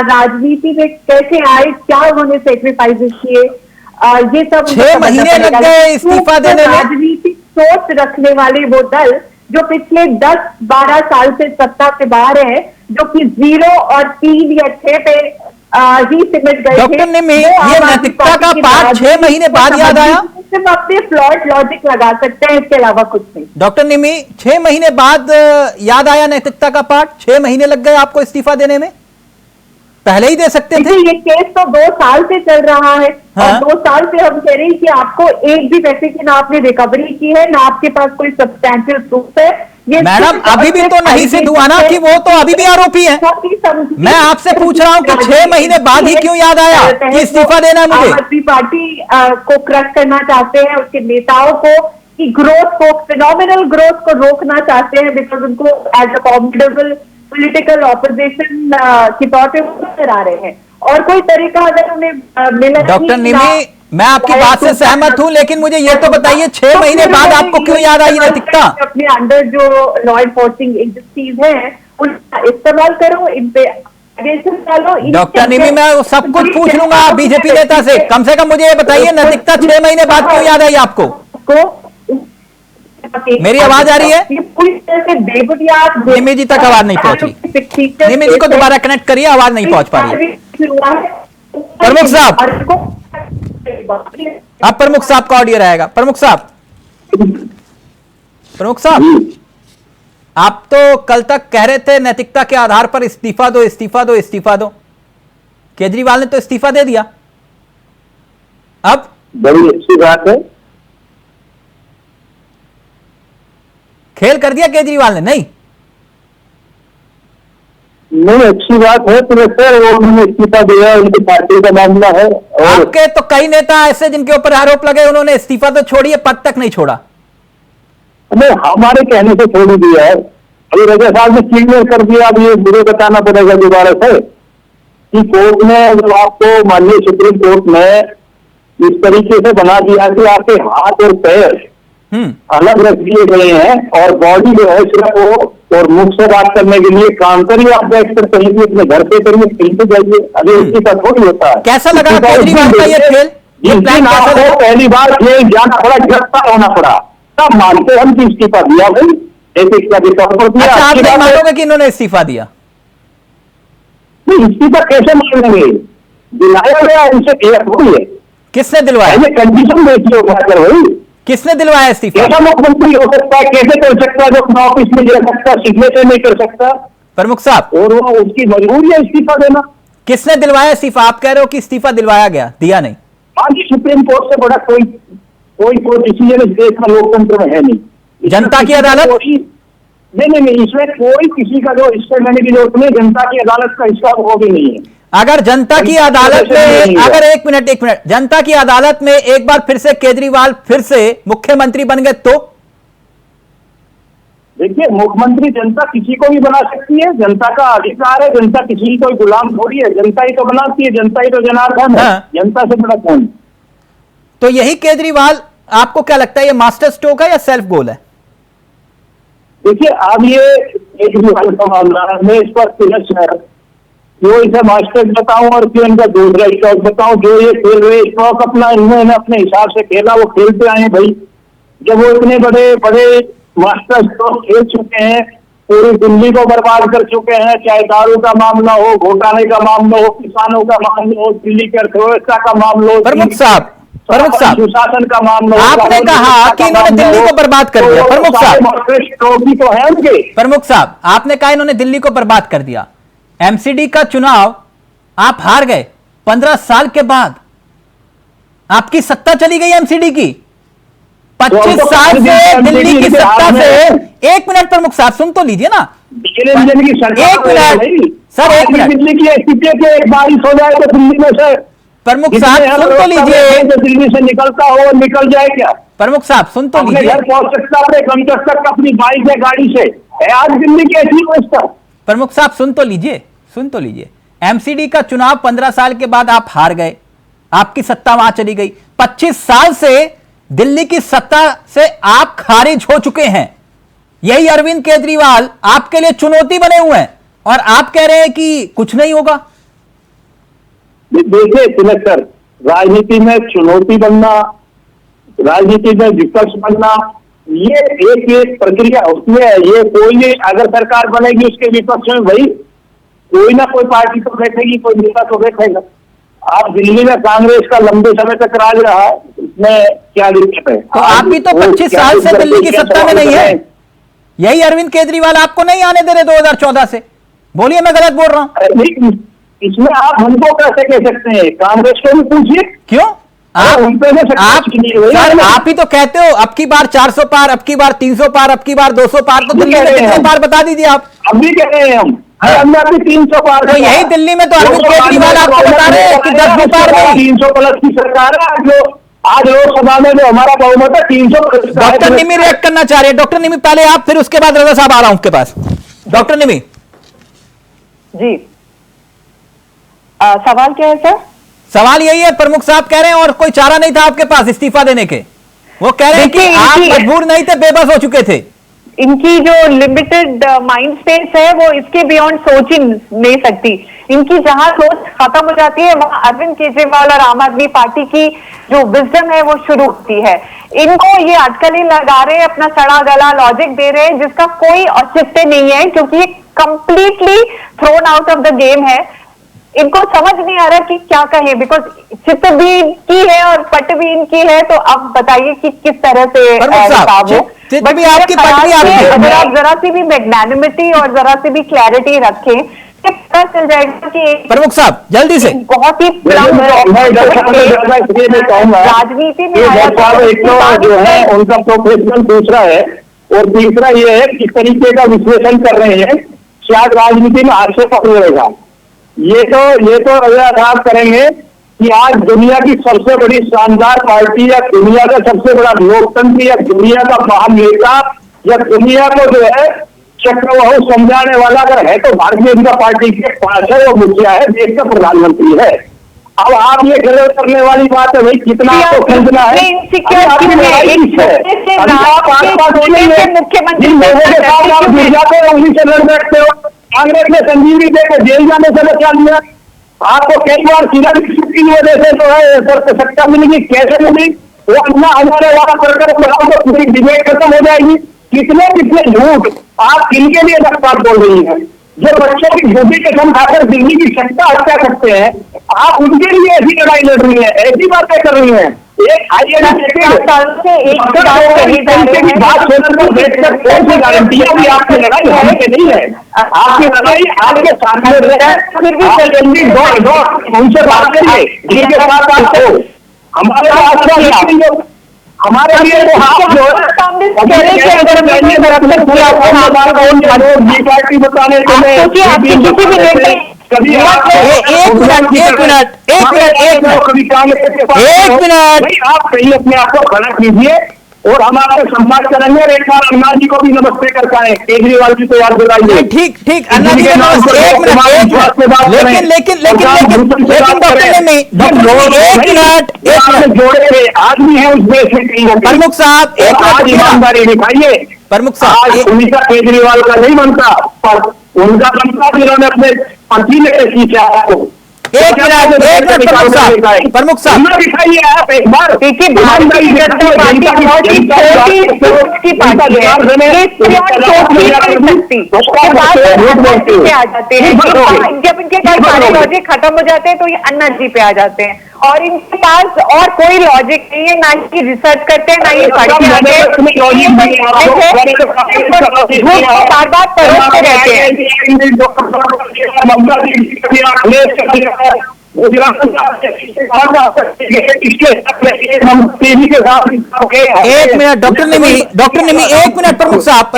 Speaker 8: राजनीति में कैसे आए, क्या उन्होंने सेक्रीफाइसेस किए, ये सब
Speaker 4: 6 महीने लग गए इस्तीफा देने में।
Speaker 8: राजनीतिक सोच रखने वाले वो दल जो पिछले 10-12 साल से सत्ता से बाहर है, जो कि 0 और 3 या 6 पे ही सिमट गए थे।
Speaker 4: डॉक्टर निमी, ये नैतिकता का पाठ 6 महीने बाद याद आया?
Speaker 8: सिर्फ अपने फ्लॉट लॉजिक लगा सकते हैं, इसके अलावा कुछ नहीं।
Speaker 4: डॉक्टर निमी, 6 महीने बाद याद आया नैतिकता का पाठ? 6 महीने लग गए आपको इस्तीफा देने में, पहले ही दे सकते थे।
Speaker 8: ये केस तो 2 साल से चल रहा है।
Speaker 4: हाँ?
Speaker 8: और 2 साल से हम कह रहे हैं कि आपको एक भी पैसे की ना आपने रिकवरी की है, ना आपके पास कोई सब्सटैंशियल प्रूफ है। ये
Speaker 4: मैडम अभी भी तो नहीं सिद्ध हुआ ना कि वो तो अभी भी आरोपी है। मैं आपसे पूछ रहा हूं कि 6 महीने बाद ही क्यों याद आया कि इस्तीफा देना है मुझे?
Speaker 8: आम आदमी पार्टी को क्रश करना चाहते हैं, उसके नेताओं को की ग्रोथ को, फिनोमिनल ग्रोथ को रोकना चाहते हैं, बिकॉज उनको as a formidable political opposition के तौर पे नजर आ रहे हैं। और कोई तरीका अगर उन्हें मिला।
Speaker 4: डॉक्टर निमी, मैं आपकी बात से सहमत हूं, लेकिन मुझे ये तो बताइए 6 महीने बाद आपको क्यों याद आई नैतिकता?
Speaker 8: अपने अंडर जो लॉ एनफोर्सिंग एजेंसीज हैं उनका इस्तेमाल करो, इन पे डालो।
Speaker 4: डॉक्टर निमी, मैं सब कुछ पूछ लूंगा बीजेपी नेता से कम मुझे ये बताइए नैतिकता 6 महीने बाद क्यों याद आई आपको? मेरी आवाज आ रही है?
Speaker 8: पूरी तरह से बेबुनियाद
Speaker 4: निमी जी तक आवाज नहीं पहुंच रही। निमी जी को दोबारा कनेक्ट करिए, आवाज नहीं पहुंच पा रही। प्रमुख साहब, अब प्रमुख साहब का ऑडियो रहेगा। प्रमुख साहब, आप तो कल तक कह रहे थे नैतिकता के आधार पर इस्तीफा दो, इस्तीफा दो, इस्तीफा दो। केजरीवाल ने तो इस्तीफा दे दिया। अब
Speaker 9: बड़ी अच्छी बात है।
Speaker 4: खेल कर दिया केजरीवाल ने? नहीं
Speaker 9: नहीं, अच्छी बात है। तो सर वो उन्होंने इस्तीफा दिया, उनकी पार्टी का मामला है। और
Speaker 4: आपके तो कई नेता ऐसे जिनके ऊपर आरोप लगे, उन्होंने इस्तीफा तो छोड़िए, पद तक नहीं छोड़ा।
Speaker 9: नहीं, हमारे कहने से छोड़ दिया है। अभी रजा साहब ने क्लियर कर दिया। अब ये मुझे बताना पड़ेगा दोबारा से कि कोर्ट ने जब आपको माननीय सुप्रीम कोर्ट ने इस तरीके से बना दिया कि आपके हाथ और पैर अलग रख दिए गए हैं और बॉडी जो है सिर्फ वो और मुख से बात करने के लिए काम करिए, आप बैठ कर कहीं भी अपने घर पे करिए, कहीं पे जाइए। अभी इसकी का थोड़ी होता है।
Speaker 4: कैसा लगा केजरीवाल का ये खेल? ये प्लान कैसा लगा?
Speaker 9: पहली बार खेल जाना पड़ा, गिरफ्तार होना पड़ा, तब मानते हम कि इस्तीफा दिया भाई, नैतिकता के तौर पर दिया।
Speaker 4: अच्छा, आप नहीं मानोगे कि इन्होंने इस्तीफा दिया?
Speaker 9: नहीं, इस्तीफा कैसे मानेंगे? दिलाया गया, उनसे क्लियर थोड़ी है।
Speaker 4: किसने दिलवाया?
Speaker 9: कंडीशन देखिए उठाकर भाई,
Speaker 4: किसने दिलवाया इस्तीफा?
Speaker 9: कैसा मुख्यमंत्री हो सकता है? कैसे कर सकता है? जो अपना ऑफिस में जा सकता, सिग्नेचर नहीं कर सकता।
Speaker 4: प्रमुख साहब,
Speaker 9: और वो उसकी मजबूरी है इस्तीफा देना।
Speaker 4: किसने दिलवाया इस्तीफा? आप कह रहे हो कि इस्तीफा दिलवाया गया, दिया नहीं।
Speaker 9: हाँ जी, सुप्रीम कोर्ट से बड़ा कोई डिसीजन इस देश में लोकतंत्र में है नहीं।
Speaker 4: जनता की अदालत?
Speaker 9: नहीं, इसमें कोई किसी का जो हिस्सा मैंने की जरूरत नहीं, जनता की अदालत का हिस्सा वो भी नहीं है।
Speaker 4: अगर जनता की अदालत में, अगर एक मिनट, जनता की अदालत में एक बार फिर से केजरीवाल फिर से मुख्यमंत्री बन गए तो?
Speaker 9: देखिए, मुख्यमंत्री जनता किसी को भी बना सकती है, जनता का अधिकार है। जनता किसी की कोई गुलाम थोड़ी है, जनता ही तो बनाती है, जनता ही तो जनार्दन है। जनता से बड़ा कौन?
Speaker 4: तो यही केजरीवाल, आपको क्या लगता है ये मास्टर स्ट्रोक है या सेल्फ गोल है?
Speaker 9: देखिए, अब ये केजरीवाल का मामला है, मैं इस पर जो इसे मास्टर बताऊं और क्यों इनका दूसरा स्टॉक बताऊं। जो ये खेल रहे स्टॉक अपना इन्होंने अपने हिसाब से खेला, वो खेलते आए भाई। जब वो इतने बड़े बड़े मास्टर स्टॉक खेल चुके हैं, पूरी दिल्ली को बर्बाद कर चुके हैं, चाहे दारू का मामला हो, घोटाले का मामला हो, किसानों का मामला हो, दिल्ली की अर्थव्यवस्था का मामला हो,
Speaker 4: प्रमुख साहब,
Speaker 9: सुशासन का मामला हो,
Speaker 4: आपने कहा कि इन्होंने दिल्ली को बर्बाद कर दिया। प्रमुख साहब,
Speaker 9: तो है उनके।
Speaker 4: प्रमुख साहब, आपने कहा इन्होंने दिल्ली को बर्बाद कर दिया। एमसीडी का चुनाव आप हार गए 15 साल के बाद। आपकी सत्ता चली गई एमसीडी की। 25 साल से दिल्ली की सत्ता से, एक मिनट प्रमुख साहब सुन तो लीजिए ना,
Speaker 9: बिजली इंजन की सरकार
Speaker 4: एक मिनट सर, एक मिनट।
Speaker 9: बिजली की स्थिति है कि एक बारिश हो जाए तो दिल्ली में से
Speaker 4: प्रमुख साहब सुन तो लीजिए,
Speaker 9: जो दिल्ली से निकलता हो निकल जाए क्या?
Speaker 4: प्रमुख साहब सुन तो
Speaker 9: अपने
Speaker 4: लीजिए।
Speaker 9: घर पहुंच सकता है अपने गंतव्य तक अपनी बाइक या गाड़ी से। आज दिल्ली की ऐसी व्यवस्था।
Speaker 4: प्रमुख साहब सुन तो लीजिए, सुन तो लीजिए। एमसीडी का चुनाव 15 साल के बाद आप हार गए, आपकी सत्ता वहां चली गई। 25 साल से दिल्ली की सत्ता से आप खारिज हो चुके हैं। यही अरविंद केजरीवाल आपके लिए चुनौती बने हुए हैं और आप कह रहे हैं कि कुछ नहीं होगा।
Speaker 9: देखिए तिलक सर, राजनीति में चुनौती बनना, राजनीति में विपक्ष बनना, ये एक प्रक्रिया उसमें है। ये कोई नहीं, अगर सरकार बनेगी उसके विपक्ष में भाई कोई ना कोई पार्टी तो बैठेगी, कोई नेता तो बैठेगा। आप दिल्ली में कांग्रेस का लंबे समय तक राज रहा, इसमें क्या दिक्कत है?
Speaker 4: तो आप भी तो 25 साल से दिल्ली की सत्ता में नहीं है। यही अरविंद केजरीवाल आपको नहीं आने दे रहे 2014 से। बोलिए मैं गलत बोल रहा हूं?
Speaker 9: इसमें आप हमको कैसे कह सकते हैं? कांग्रेस को भी पूछिए।
Speaker 4: क्यों? आप ही तो कहते हो अब की बार 400 पार, अब की बार 300 पार, अब की बार 200 पार। तो दिल्ली में कितने पार बता दीजिए आप।
Speaker 9: अभी कह रहे हैं हमने अभी 300 पार।
Speaker 4: तो यही दिल्ली में तो अरविंद केजरीवाल आपको बता रहे हैं कि 10 पार नहीं।
Speaker 9: 300 प्लस की सरकार है जो आज लोकसभा में जो हमारा बहुमत है 300 प्लस।
Speaker 4: डॉक्टर निमी रिएक्ट करना चाह रहे हैं। डॉक्टर निमी पहले आप, फिर उसके बाद रजा साहब आ रहा हूं आपके पास। डॉक्टर निमी
Speaker 8: जी, सवाल क्या है सर?
Speaker 4: सवाल यही है, प्रमुख साहब कह रहे हैं और कोई चारा नहीं था आपके पास इस्तीफा देने के। वो कह रहे हैं कि आप मजबूर नहीं थे, बेबस हो चुके थे।
Speaker 8: इनकी जो लिमिटेड माइंड स्पेस है वो इसके बियॉन्ड सोच ही नहीं सकती। इनकी जहां सोच खत्म हो जाती है वहां अरविंद केजरीवाल और आम आदमी पार्टी की जो विजडम है वो शुरू होती है। इनको ये अटकलें लगा रहे हैं, अपना सड़ा गला लॉजिक दे रहे हैं जिसका कोई औचित्य नहीं है, क्योंकि ये completely thrown out of the game है। इनको समझ नहीं आ रहा कि क्या कहें, बिकॉज चित्त भी इनकी है और पट भी इनकी है। तो अब बताइए कि किस तरह से हिसाब हो।
Speaker 4: बट भी आपकी पट भी आपकी।
Speaker 8: अगर आप जरा सी भी मैग्नेनिमिटी और जरा सी भी क्लैरिटी रखें तो पता चल जाएगा कि
Speaker 4: प्रमुख साहब जल्दी से
Speaker 8: बहुत ही राजनीति में
Speaker 9: एक तो जो है उनका प्रोफेशनल दूसरा है, और तीसरा ये है किस तरीके का विश्लेषण कर रहे हैं, शायद राजनीति में हाथ से पकड़ेगा। ये तो अगर करेंगे कि आज दुनिया की सबसे बड़ी शानदार पार्टी या दुनिया का सबसे बड़ा लोकतंत्र या दुनिया का महान नेता या दुनिया को जो है चक्रवाहू समझाने वाला अगर है तो भारतीय जनता पार्टी के पास है, वो मुखिया है, देश का प्रधानमंत्री है। अब आप ये गलत करने वाली बात है भाई, कितना आपको समझना है। जिन लोगों के साथ आप जुड़ जाते हो उन्हीं से लड़ बैठते हो। कांग्रेस ने संजीवनी देकर जेल जाने से बचा लिया। आपको कई बार सीधा की वजह से जो है सत्ता मिलेगी, कैसे मिली वो अपना हमारे वाला करकर बनाओ तो पूरी डिबेट खत्म हो जाएगी। कितने कितने झूठ आप किनके लिए बात बोल रही हैं? जो बच्चों की झूठी कसम खाकर दिल्ली की सत्ता हत्या करते हैं, आप उनके लिए ऐसी लड़ाई लड़ रही है, ऐसी बातें कर रही हैं। एक बात सुनकर बैठकर कौन सी गारंटी है कि आपकी लड़ाई होने के नहीं है? आपकी लड़ाई आपके सामने है, फिर भी जल्दी दौड़ उनसे बात करिए जिनके साथ आप हो। हमारे लिए तो आप जो पार्टी बताने आप कहीं अपने आप को खड़ा कीजिए और हम आपका सम्मान करेंगे। और एक बार अन्ना जी को भी नमस्ते कर पाए, केजरीवाल जी को याद दिलाइए।
Speaker 4: ठीक अन्ना जी
Speaker 9: जोड़े हुए आदमी है उस देश में कहीं।
Speaker 4: प्रमुख साहब
Speaker 9: आज ईमानदारी दिखाइए।
Speaker 4: प्रमुख साहब
Speaker 9: उनका केजरीवाल का नहीं बनता, पर उनका बनता जिन्होंने अपने पति ने खींचा आपको।
Speaker 4: एक मिनट प्रमुख साहब
Speaker 9: दिखाइए आप एक बार। देखिए भारतीय जनता पार्टी बहुत ही छोटी की पार्टी है,
Speaker 8: आ जाते हैं जब इनके पास सारे लॉजिक खत्म हो जाते हैं तो ये अन्ना जी पे आ जाते हैं। और इनके पास और कोई लॉजिक नहीं है, ना ही रिसर्च करते हैं, ना ही पढ़ते हैं, बार बार परोसते रहते हैं।
Speaker 4: एक मिनट डॉक्टर निमी एक मिनट प्रमुख साहब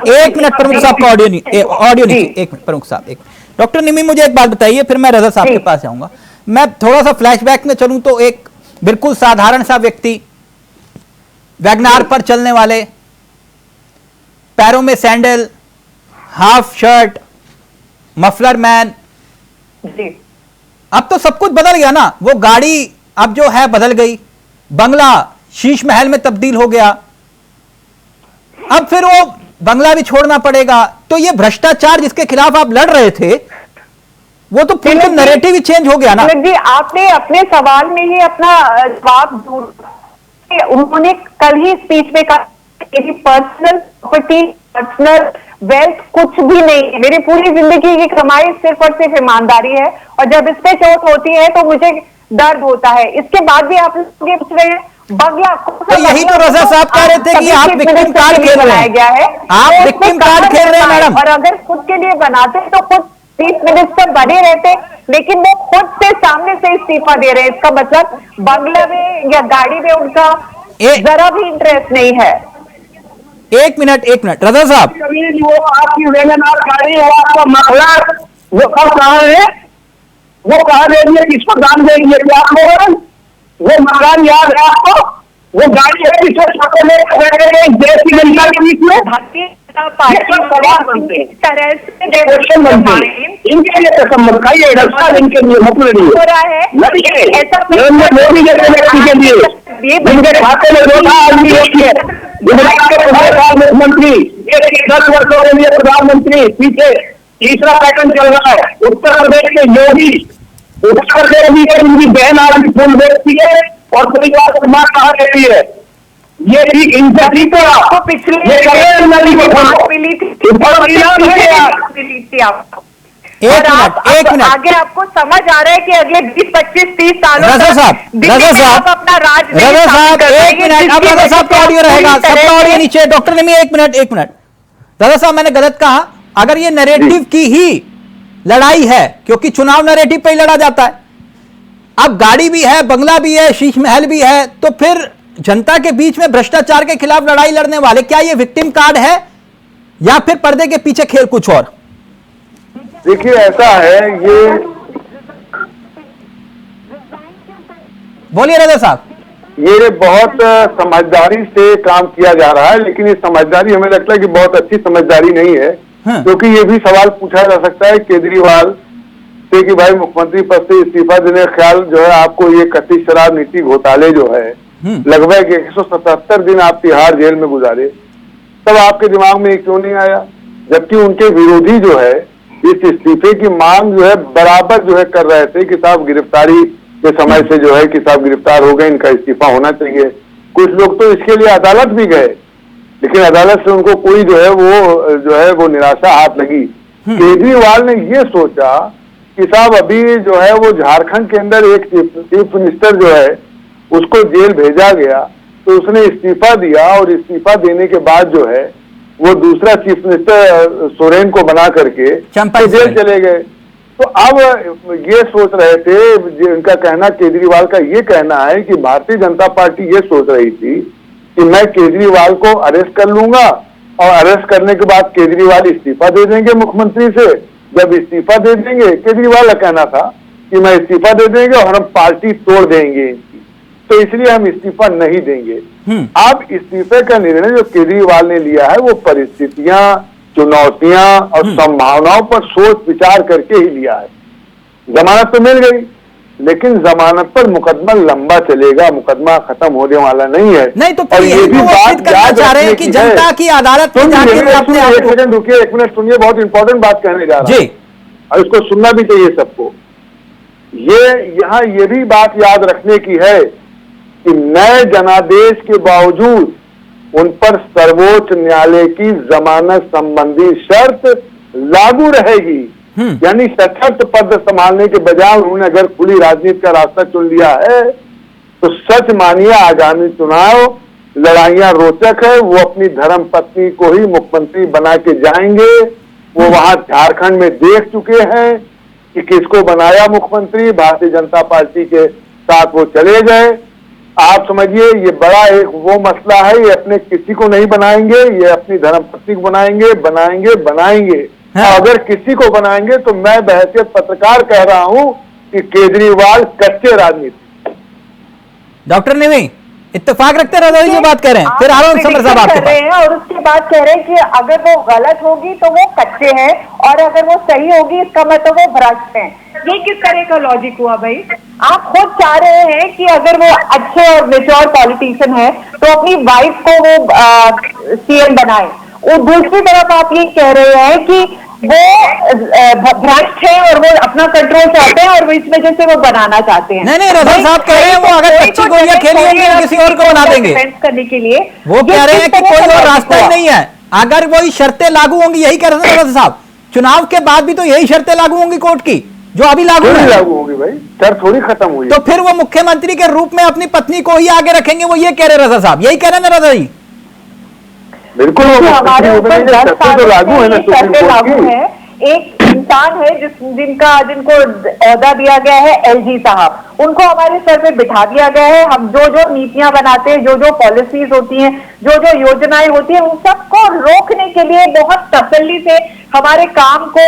Speaker 4: एक मिनट प्रमुख साहब का ऑडियो नहीं एक मिनट प्रमुख साहब एक डॉक्टर निमी मुझे एक बात बताइए, फिर मैं रजा साहब के पास आऊंगा। मैं थोड़ा सा फ्लैशबैक में चलूं तो एक बिल्कुल साधारण सा व्यक्ति, वैगनार पर चलने वाले, पैरों में sandal, half shirt, muffler man, अब तो सब कुछ बदल गया ना। वो गाड़ी अब जो है बदल गई, बंगला शीश महल में तब्दील हो गया, अब फिर वो बंगला भी छोड़ना पड़ेगा। तो ये भ्रष्टाचार जिसके खिलाफ आप लड़ रहे थे, वो तो पूरा नैरेटिव ही चेंज हो गया ना।
Speaker 8: जी, आपने अपने सवाल में ही अपना जवाब उन्होंने कल ही स्पीच में कहा कि पर्सनल प्रॉपर्टी, पर्सनल वेल्थ कुछ भी नहीं है, मेरी पूरी जिंदगी की कमाई सिर्फ और सिर्फ ईमानदारी है, और जब इस पे चोट होती है तो मुझे दर्द होता है। इसके बाद भी आप लोग ये पूछ रहे हैं बंगला,
Speaker 4: तो यही तो रजा साहब कह रहे थे कि आप विक्टिम कार्ड खेल रहे हैं, आप विक्टिम कार्ड खेल रहे हैं मैडम।
Speaker 8: और अगर खुद के लिए बनाते तो खुद चीफ मिनिस्टर बने रहते, लेकिन वो खुद से सामने से इस्तीफा दे रहे हैं। इसका मतलब बंगला में या गाड़ी में उनका जरा भी इंटरेस्ट नहीं है।
Speaker 4: एक मिनट रजा साहब,
Speaker 9: वो आपकी वेगनार गाड़ी है, आपका मसला वो कब कहा है, वो कहा देंगे, किसको दान देंगे, क्या आप वो मकान याद है आपको, वो गाड़ी है जिसको छोटे में देश की जनता के बीच में
Speaker 8: भारतीय जनता पार्टी इस तरह से
Speaker 9: इनके लिए कसम खाइए, इनके लिए मतलब
Speaker 8: हो रहा है ऐसा
Speaker 9: मोदी जैसे व्यक्ति के लिए जिनके खाते में 2 आदमी होती है, गुजरात के मुख्यमंत्री, 10 वर्षों के लिए प्रधानमंत्री, पीछे तीसरा पैटर्न चल रहा है। उत्तर प्रदेश के योगी, उत्तर प्रदेश में उनकी बहन आदमी फूल बेचती है और परिवार को मां कहा रहती है। ये ठीक इनसे ठीक है,
Speaker 8: आपको पिछले
Speaker 9: नदी को
Speaker 8: मिली थी,
Speaker 9: मिली
Speaker 8: थी आपको।
Speaker 4: एक मिनट
Speaker 8: आगे आपको समझ आ रहा है कि अगले 20, 25, 30 सालों
Speaker 4: रजा साहब
Speaker 8: अपना राज
Speaker 4: एक मिनट, अब रजा साहब का ऑडियो रहेगा, सबका ऑडियो नीचे। डॉक्टर निमी एक मिनट रजा साहब, मैंने गलत कहा? अगर ये नैरेटिव की ही लड़ाई है, क्योंकि चुनाव नैरेटिव पे ही लड़ा जाता है, अब गाड़ी भी है, बंगला भी है, शीश महल भी है, तो फिर जनता के बीच में भ्रष्टाचार के खिलाफ लड़ाई लड़ने वाले, क्या ये विक्टिम कार्ड है या फिर पर्दे के पीछे खेल कुछ और?
Speaker 9: देखिए ऐसा है, ये
Speaker 4: बोलिए रजा साहब।
Speaker 9: ये बहुत समझदारी से काम किया जा रहा है, लेकिन ये समझदारी हमें लगता है कि बहुत अच्छी समझदारी नहीं है। क्योंकि ये भी सवाल पूछा जा सकता है केजरीवाल से कि भाई मुख्यमंत्री पद से इस्तीफा देने का ख्याल जो है आपको, ये कथित शराब नीति घोटाले जो है लगभग 177 दिन आप तिहाड़ जेल में गुजारे, तब आपके दिमाग में क्यों नहीं आया? जबकि उनके विरोधी जो है इस इस्तीफे की मांग जो है बराबर जो है कर रहे थे कि साहब गिरफ्तारी के समय से जो है कि साहब गिरफ्तार हो गए, इनका इस्तीफा होना चाहिए। कुछ लोग तो इसके लिए अदालत भी गए, लेकिन अदालत से उनको कोई जो है वो निराशा हाथ लगी। केजरीवाल ने ये सोचा कि साहब अभी जो है वो झारखंड के अंदर एक चीफ मिनिस्टर जो है उसको जेल भेजा गया, तो उसने इस्तीफा दिया, और इस्तीफा देने के बाद जो है वो दूसरा चीफ मिनिस्टर सोरेन को बना करके जेल चले गए। तो अब ये सोच रहे थे, इनका कहना, केजरीवाल का ये कहना है कि भारतीय जनता पार्टी ये सोच रही थी कि मैं केजरीवाल को अरेस्ट कर लूंगा, और अरेस्ट करने के बाद केजरीवाल इस्तीफा दे देंगे मुख्यमंत्री से। जब इस्तीफा दे देंगे, केजरीवाल का कहना था कि मैं इस्तीफा दे देंगे और हम पार्टी तोड़ देंगे इनकी, तो इसलिए हम इस्तीफा नहीं देंगे। अब इस्तीफे का निर्णय जो केजरीवाल ने लिया है वो परिस्थितियां, चुनौतियां और संभावनाओं पर सोच विचार करके ही लिया है। जमानत तो मिल गई, लेकिन जमानत पर मुकदमा लंबा चलेगा, मुकदमा खत्म होने वाला नहीं है।
Speaker 4: नहीं तो और ये भी बात याद चाह रहे हैं कि जनता की अदालत में जाके अपने आप,
Speaker 9: 1 सेकंड रुकिए, 1 मिनट सुनिए, बहुत इंपॉर्टेंट बात कहने जा रहा हूं और इसको सुनना भी चाहिए सबको। यहाँ ये भी बात याद रखने की है कि नए जनादेश के बावजूद उन पर सर्वोच्च न्यायालय की जमानत संबंधी शर्त लागू रहेगी। यानी सशक्त पद संभालने के बजाय उन्होंने अगर खुली राजनीति का रास्ता चुन लिया है, तो सच मानिए आगामी चुनाव लड़ाइयां रोचक है। वो अपनी धर्म पत्नी को ही मुख्यमंत्री बना के जाएंगे। वो वहां झारखंड में देख चुके हैं कि किसको बनाया मुख्यमंत्री, भारतीय जनता पार्टी के साथ वो चले गए। आप समझिए ये बड़ा एक वो मसला है, ये अपने किसी को नहीं बनाएंगे, ये अपनी धर्मपत्नी को बनाएंगे।
Speaker 4: हाँ।
Speaker 9: अगर किसी को बनाएंगे तो मैं बहैसियत पत्रकार कह रहा हूं कि केजरीवाल कच्चे राजनीति।
Speaker 4: डॉक्टर नेमी इत्तेफाक रखते हैं रजा जी जो बात कह रहे हैं, फिर आ रहा हूं समर साहब आपके पास।
Speaker 8: और उसके बाद कह रहे हैं कि अगर वो गलत होगी तो वो कच्चे हैं और अगर वो सही होगी इसका मतलब वो भ्रष्ट हैं। ये किस तरह का लॉजिक हुआ भाई? आप खुद चाह रहे हैं कि अगर वो अच्छे और मेच्योर पॉलिटिशियन है तो अपनी वाइफ को वो सीएम बनाए, और दूसरी तरफ आप ये कह रहे हैं कि वो भ्रष्ट है और वो अपना कंट्रोल चाहते हैं और वो इस वजह से वो बनाना चाहते हैं।
Speaker 4: नहीं रजा साहब कह रहे हैं वो अगर कच्ची गोलियां खेली होंगी तो किसी और को बना देंगे
Speaker 8: करने के लिए।
Speaker 4: वो कह रहे हैं कि कोई और रास्ता ही नहीं है, अगर वही शर्तें लागू होंगी, यही कह रहे थे रजा साहब, चुनाव के बाद भी तो यही शर्तें लागू होंगी कोर्ट की जो अभी लागू
Speaker 9: होगी भाई, शर्त थोड़ी खत्म हुई।
Speaker 4: तो फिर वो मुख्यमंत्री के रूप में अपनी पत्नी को ही आगे रखेंगे, वो ये कह रहे रजा साहब, यही कह रहे हैं रजा जी।
Speaker 9: बिल्कुल
Speaker 8: हमारे ऊपर 10 साल
Speaker 9: तो लागू है ना,
Speaker 8: शर्तें लागू है। एक इंसान है जिनको ओहदा दिया गया है एलजी साहब, उनको हमारे सर पे बिठा दिया गया है। हम जो नीतियां बनाते हैं, जो पॉलिसीज होती हैं, जो योजनाएं होती हैं, उन सबको रोकने के लिए बहुत तसल्ली से हमारे काम को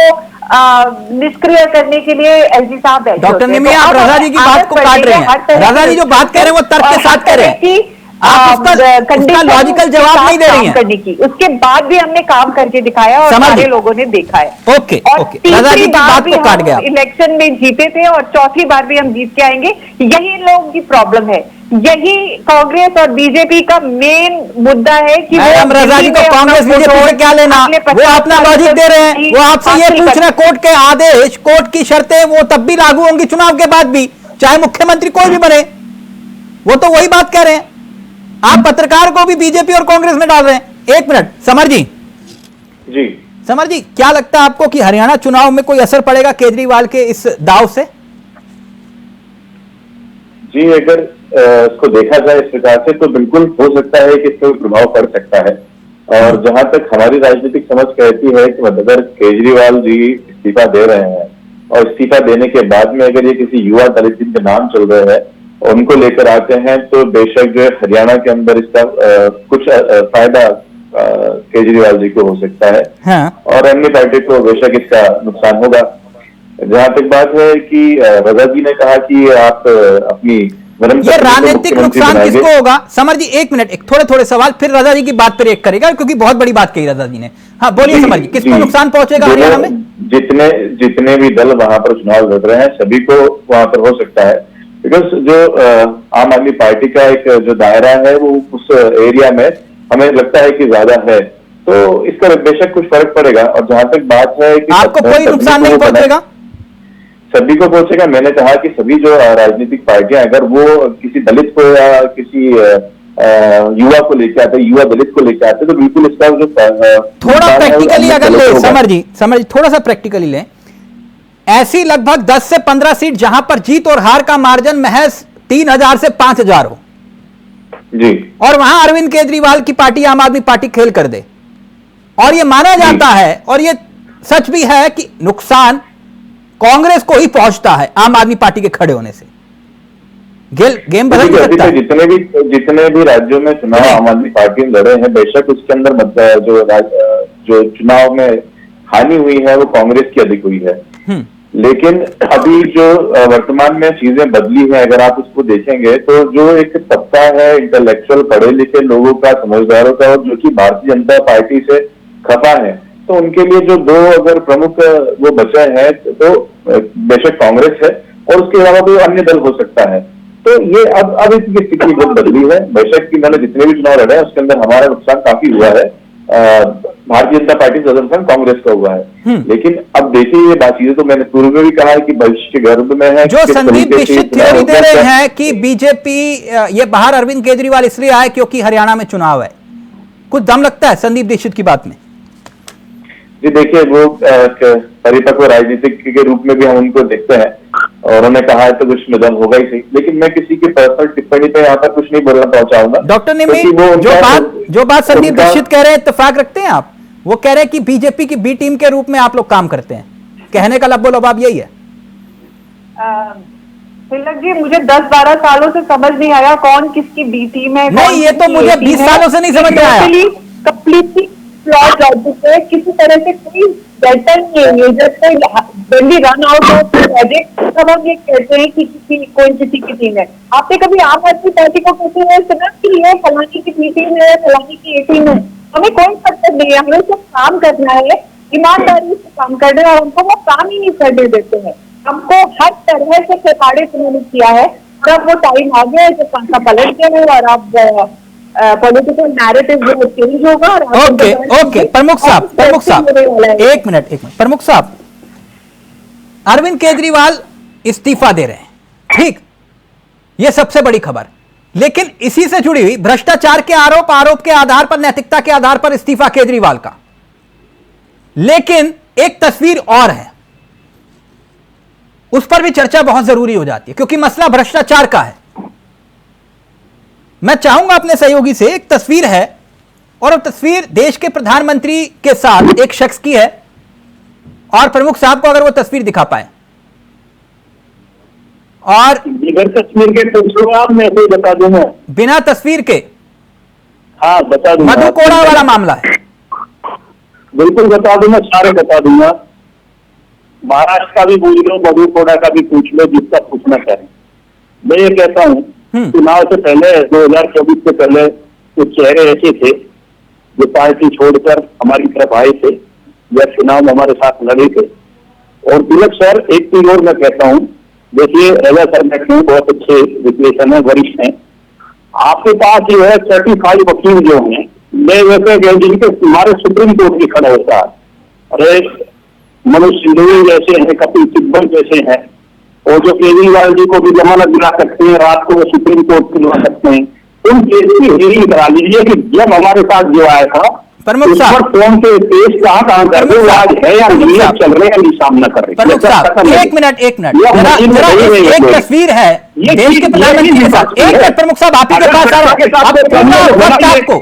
Speaker 8: निष्क्रिय करने के लिए एलजी साहब बैठे।
Speaker 4: डॉक्टर नेमी आप रजा जी की बात को काट रहे हैं, रजा जी जो बात कह रहे हैं वो तर्क के साथ कह रहे हैं, आप उसका लॉजिकल जवाब नहीं दे रही हैं।
Speaker 8: करने की उसके बाद भी हमने काम करके दिखाया और सारे लोगों ने देखा है।
Speaker 4: ओके रजा जी की बात को काट गया।
Speaker 8: इलेक्शन में जीते थे और चौथी बार भी हम जीत के आएंगे। यही लोगों की प्रॉब्लम है, यही कांग्रेस और बीजेपी का मेन मुद्दा है कि
Speaker 4: मैडम रजा जी को कांग्रेस बीजेपी से क्या लेना, वो अपना लॉजिक दे रहे हैं, वो आपसे ये पूछ रहे हैं कोर्ट के आदेश, कोर्ट की शर्तें वो तब भी लागू होंगी चुनाव के बाद भी, चाहे मुख्यमंत्री कोई भी बने, वो तो वही बात कह रहे हैं। आप पत्रकार को भी बीजेपी और कांग्रेस में डाल रहे हैं। एक मिनट समर जी, समर जी क्या लगता है आपको कि हरियाणा चुनाव में कोई असर पड़ेगा केजरीवाल के इस दाव से?
Speaker 10: जी अगर इसको देखा जाए इस प्रकार से तो बिल्कुल हो सकता है कि इसका प्रभाव पड़ सकता है। और जहां तक हमारी राजनीतिक समझ कहती है कि अगर केजरीवाल जी इस्तीफा दे रहे हैं और इस्तीफा देने के बाद में अगर ये किसी युवा दलित जिनके नाम चल रहे हैं उनको लेकर आते हैं तो बेशक जो है हरियाणा के अंदर इसका कुछ फायदा केजरीवाल जी को हो सकता है।
Speaker 4: हाँ।
Speaker 10: और अन्य पार्टी को बेशक इसका नुकसान होगा। जहां तक बात है कि रजा जी ने कहा कि आप अपनी
Speaker 4: ये राजनीतिक नुकसान किसको होगा? समर जी एक मिनट, एक थोड़े सवाल फिर रजा जी की बात पर एक करेगा क्योंकि बहुत बड़ी बात कही रजा जी ने। हाँ बोलिए समर जी, किसको नुकसान पहुंचेगा हरियाणा में?
Speaker 10: जितने भी दल वहां पर चुनाव लड़ रहे हैं सभी को वहां पर हो सकता है, बिकॉज जो आम आदमी पार्टी का एक जो दायरा है वो उस एरिया में हमें लगता है कि ज्यादा है, तो इसका बेशक कुछ फर्क पड़ेगा। और जहां तक बात है कि
Speaker 4: आपको कोई नुकसान नहीं पहुंचेगा?
Speaker 10: सभी को पहुंचेगा। मैंने कहा कि सभी जो राजनीतिक पार्टियां अगर वो किसी दलित को या किसी युवा को लेके आते, युवा दलित को लेके आते, तो बिल्कुल इसका जो
Speaker 4: थोड़ा प्रैक्टिकली अगर ले समर जी थोड़ा सा प्रैक्टिकली लें, ऐसी लगभग 10 से 15 सीट जहां पर जीत और हार का मार्जिन महज 3000 से 5000 हो
Speaker 10: जी,
Speaker 4: और वहां अरविंद केजरीवाल की पार्टी आम आदमी पार्टी खेल कर दे, और यह माना जाता है और यह सच भी है कि नुकसान कांग्रेस को ही पहुंचता है आम आदमी पार्टी के खड़े होने से। गेम बदल सकता है।
Speaker 10: जितने भी राज्यों में चुनाव आम आदमी पार्टी ने लड़े हैं बेशक उसके अंदर जो चुनाव में हानि हुई है वो कांग्रेस की अधिक हुई है। लेकिन अभी जो वर्तमान में चीजें बदली हैं, अगर आप उसको देखेंगे तो जो एक तबका है इंटेलेक्चुअल पढ़े लिखे लोगों का, समझदारों का, और जो कि भारतीय जनता पार्टी से खफा है, तो उनके लिए जो दो अगर प्रमुख वो बचे हैं तो बेशक कांग्रेस है और उसके अलावा कोई अन्य दल हो सकता है। तो ये अब इसकी स्थिति बहुत बदली है। बेशक कि मैंने जितने भी चुनाव लड़े हैं उसके अंदर हमारा नुकसान काफी हुआ है, भारतीय जनता पार्टी से ज्यादा नुकसान कांग्रेस का हुआ है। लेकिन अब देखिए ये बात चीजें तो मैंने पूर्व में भी कहा है कि भविष्य के गर्भ में है।
Speaker 4: जो संदीप दीक्षित थ्योरी दे रहे हैं कि बीजेपी ये बाहर अरविंद केजरीवाल इसलिए आए क्योंकि हरियाणा में चुनाव है, कुछ दम लगता है संदीप दीक्षित की बात में?
Speaker 10: जी देखिए वो परिपक्व राजनीतिक के रूप में भी हम उनको देखते हैं और उन्होंने कहा है तो कुछ निधन होगा ही सही, लेकिन मैं किसी की पर्सनल टिप्पणी पे यहाँ पर कुछ नहीं बोलना चाहूंगा।
Speaker 4: डॉक्टर नेमी जो बात संदीप दीक्षित कह रहे हैं इत्तेफाक रखते हैं आप? वो कह रहे हैं कि बीजेपी की बी टीम के रूप में आप लोग काम करते हैं, कहने का लब्बो लबाब यही है।
Speaker 8: तिलक जी, मुझे 10-12 सालों से समझ नहीं आया कौन किसकी बी टीम है।
Speaker 4: नहीं, ये तो मुझे 20 सालों से नहीं समझ में आया।
Speaker 8: कंप्लीटली फ्लॉड लॉजिक है, किसी तरह से कोई बेहतर नहीं है। जब we run out of project तब हम ये कहते हैं कि किसी की टीम है। आपने कभी आम आदमी पार्टी को कहते हुए सुना कि ये फलानी की बी टीम है, फलानी की ए टीम है? हमें कोई मतलब नहीं है, हमें सिर्फ काम करना है, ईमानदारी से काम करना है, और हमको वो काम ही नहीं करने देते हैं। हमको हर तरह से प्रताड़ित उन्होंने किया है। अब वो टाइम आ गया है जब पंखा पलट गया है और अब पॉलिटिकल नैरेटिव जो चेंज होगा।
Speaker 4: ओके प्रमुख साहब एक मिनट प्रमुख साहब, अरविंद केजरीवाल इस्तीफा दे रहे हैं, ठीक, ये सबसे बड़ी खबर। लेकिन इसी से जुड़ी हुई भ्रष्टाचार के आरोप के आधार पर, नैतिकता के आधार पर इस्तीफा केजरीवाल का। लेकिन एक तस्वीर और है, उस पर भी चर्चा बहुत जरूरी हो जाती है, क्योंकि मसला भ्रष्टाचार का है। मैं चाहूंगा अपने सहयोगी से, एक तस्वीर है और वो तस्वीर देश के प्रधानमंत्री के साथ एक शख्स की है, और प्रमुख साहब को अगर वो तस्वीर दिखा पाए। और
Speaker 9: बिना तस्वीर के पूछो आप, मैं तो बता दूंगा।
Speaker 4: बिना तस्वीर के?
Speaker 9: हाँ बता दूंगा।
Speaker 4: मधु कोड़ा वाला मामला है।
Speaker 9: बिल्कुल बता दूंगा, सारे बता दूंगा। महाराष्ट्र का भी पूछ लो, मधु कोड़ा का भी पूछ लो, जिसका पूछना चाहे। मैं ये कहता हूँ, चुनाव से पहले 2024 से पहले कुछ चेहरे ऐसे थे जो पार्टी छोड़कर हमारी तरफ आए थे या चुनाव में हमारे साथ लड़े थे। और तिलक सर, एक चीज और मैं कहता हूँ, देखिए रजा सर बैठे हैं, बहुत अच्छे विश्लेषण है, वरिष्ठ हैं। आपके पास जो है सर्टिफाइड वकील जो हैं, मैं वैसे जिनके हमारे सुप्रीम कोर्ट की खड़ा होता है, अरे मनोज सिंघवी जैसे हैं, कपिल सिब्बल जैसे हैं, और जो केजरीवाल जी को भी जमानत दिला सकते हैं, रात को वो सुप्रीम कोर्ट दिला सकते हैं। उन केस की हियरिंग करा लीजिए कि जब हमारे साथ जो आया था
Speaker 4: प्रमुख साहब,
Speaker 9: कौन से केस कहाँ कर रहे, वो आज है या नहीं, चल रहे हैं या नहीं, सामना कर रहे।
Speaker 4: प्रमुख साहब एक मिनट एक तस्वीर है देश के प्रधानमंत्री के साथ। एक मिनट प्रमुख साहब, आप ही के पास आपको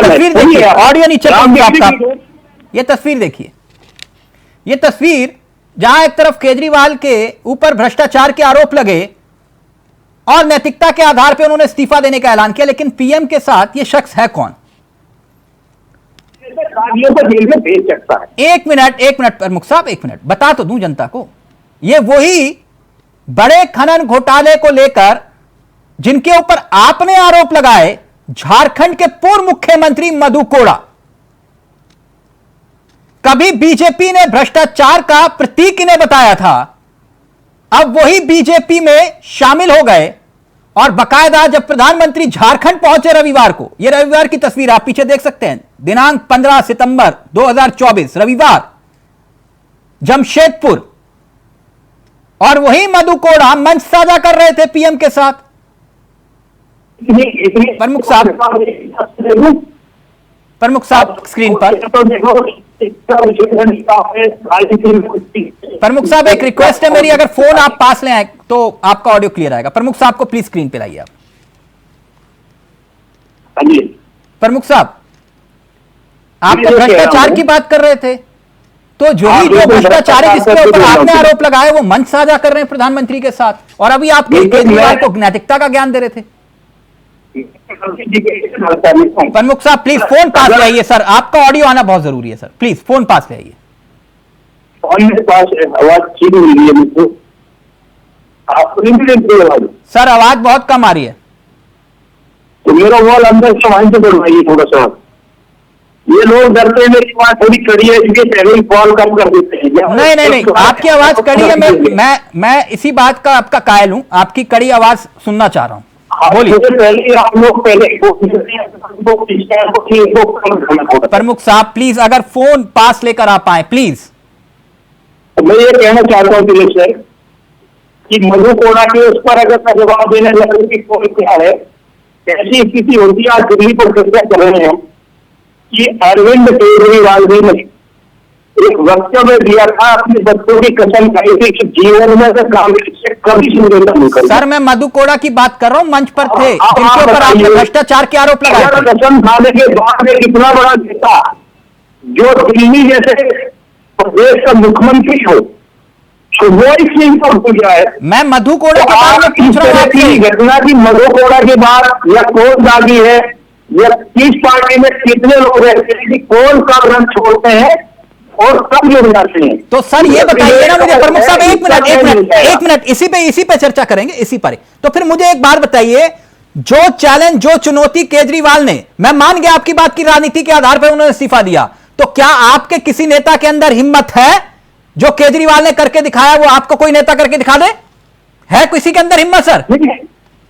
Speaker 4: तस्वीर देखिए, ऑडियो नीचे आपका, ये तस्वीर देखिए। ये तस्वीर जहां एक तरफ केजरीवाल के ऊपर भ्रष्टाचार के आरोप लगे और नैतिकता के आधार पर उन्होंने इस्तीफा देने का ऐलान किया, लेकिन पीएम के साथ ये शख्स है कौन? एक मिनट प्रमुख साहब, एक मिनट बता तो दूं जनता को। ये वही बड़े खनन घोटाले को लेकर जिनके ऊपर आपने आरोप लगाए, झारखंड के पूर्व मुख्यमंत्री मधु कोड़ा। कभी बीजेपी ने भ्रष्टाचार का प्रतीक इन्हें बताया था, अब वही बीजेपी में शामिल हो गए और बकायदा जब प्रधानमंत्री झारखंड पहुंचे रविवार को, यह रविवार की तस्वीर आप पीछे देख सकते हैं, दिनांक 15 सितंबर 2024 रविवार, जमशेदपुर, और वही मधु कोड़ा मंच साझा कर रहे थे पीएम के साथ। प्रमुख साहब स्क्रीन पर। प्रमुख साहब एक रिक्वेस्ट है मेरी, अगर फोन आप पास ले आए तो आपका ऑडियो क्लियर आएगा। प्रमुख साहब को प्लीज स्क्रीन पे लाइए आप। प्रमुख साहब, आप तो भ्रष्टाचार की बात कर रहे थे, तो जो भ्रष्टाचारी जिसके ऊपर आपने आरोप लगाए वो मंच साझा कर रहे हैं प्रधानमंत्री के साथ, और अभी आप केजरीवाल को नैतिकता का ज्ञान दे रहे थे। प्रमुख साहब प्लीज फोन पास ले आइए सर, आपका ऑडियो आना बहुत जरूरी है सर, प्लीज फोन पास ले आइए।
Speaker 9: आवाज ठीक मिल रही है मुझको, आपको
Speaker 4: सर आवाज बहुत कम आ रही है।
Speaker 9: तो मेरा वॉल अंदर से वहीं से बढ़वाइए थोड़ा सा। ये लोग डरते हैं मेरी आवाज थोड़ी कड़ी है, इसके पहले ही कॉल कम कर देते हैं।
Speaker 4: नहीं आपकी आवाज कड़ी है, मैं इसी बात का आपका कायल हूं, आपकी कड़ी आवाज सुनना चाह रहा हूं। बोलिए। प्रमुख साहब प्लीज अगर फोन पास लेकर आप आए प्लीज।
Speaker 9: मैं ये कहना चाहता हूँ तिलक सर कि मधु कोड़ा के उस पर अगर मैं जवाब देने लगूं कि कौन क्या है, ऐसी स्थिति होती है। आज दिल्ली पर चर्चा कर रहे हैं कि अरविंद केजरीवाल जी ने एक वक्तव्य दिया था, अपने बच्चों की कसम खाई थी कि जीवन में से काम कभी समझौता नहीं करेंगे।
Speaker 4: सर मैं मधु कोड़ा की बात कर रहा हूँ, मंच पर थे जिनके ऊपर आपने भ्रष्टाचार के आरोप लगाए।
Speaker 9: कसम खाने के बाद में इतना बड़ा नेता जो दिल्ली जैसे प्रदेश का मुख्यमंत्री हो, तो वो इसलिए इनको भूल गया है।
Speaker 4: मैं मधु कोड़ा के बारे में पूछ रहा हूं आपसे।
Speaker 9: घटना की मधु कोड़ा के बाद या कौन दागी है या किस पार्टी में कितने लोग रहते हैं कि कौन कब रंग छोड़ते हैं और कब जुड़ जाते हैं।
Speaker 4: तो सर ये बताइए ना मुझे प्रमुख साहब, एक मिनट इसी पे चर्चा करेंगे, इसी पर। तो फिर मुझे एक बात बताइए, जो चैलेंज, जो चुनौती केजरीवाल ने, मैं मान गया आपकी बात की राजनीति के आधार पर उन्होंने इस्तीफा दिया, तो क्या आपके किसी नेता के अंदर हिम्मत है जो केजरीवाल ने करके दिखाया वो आपको कोई नेता करके दिखा दे? है किसी के अंदर हिम्मत सर?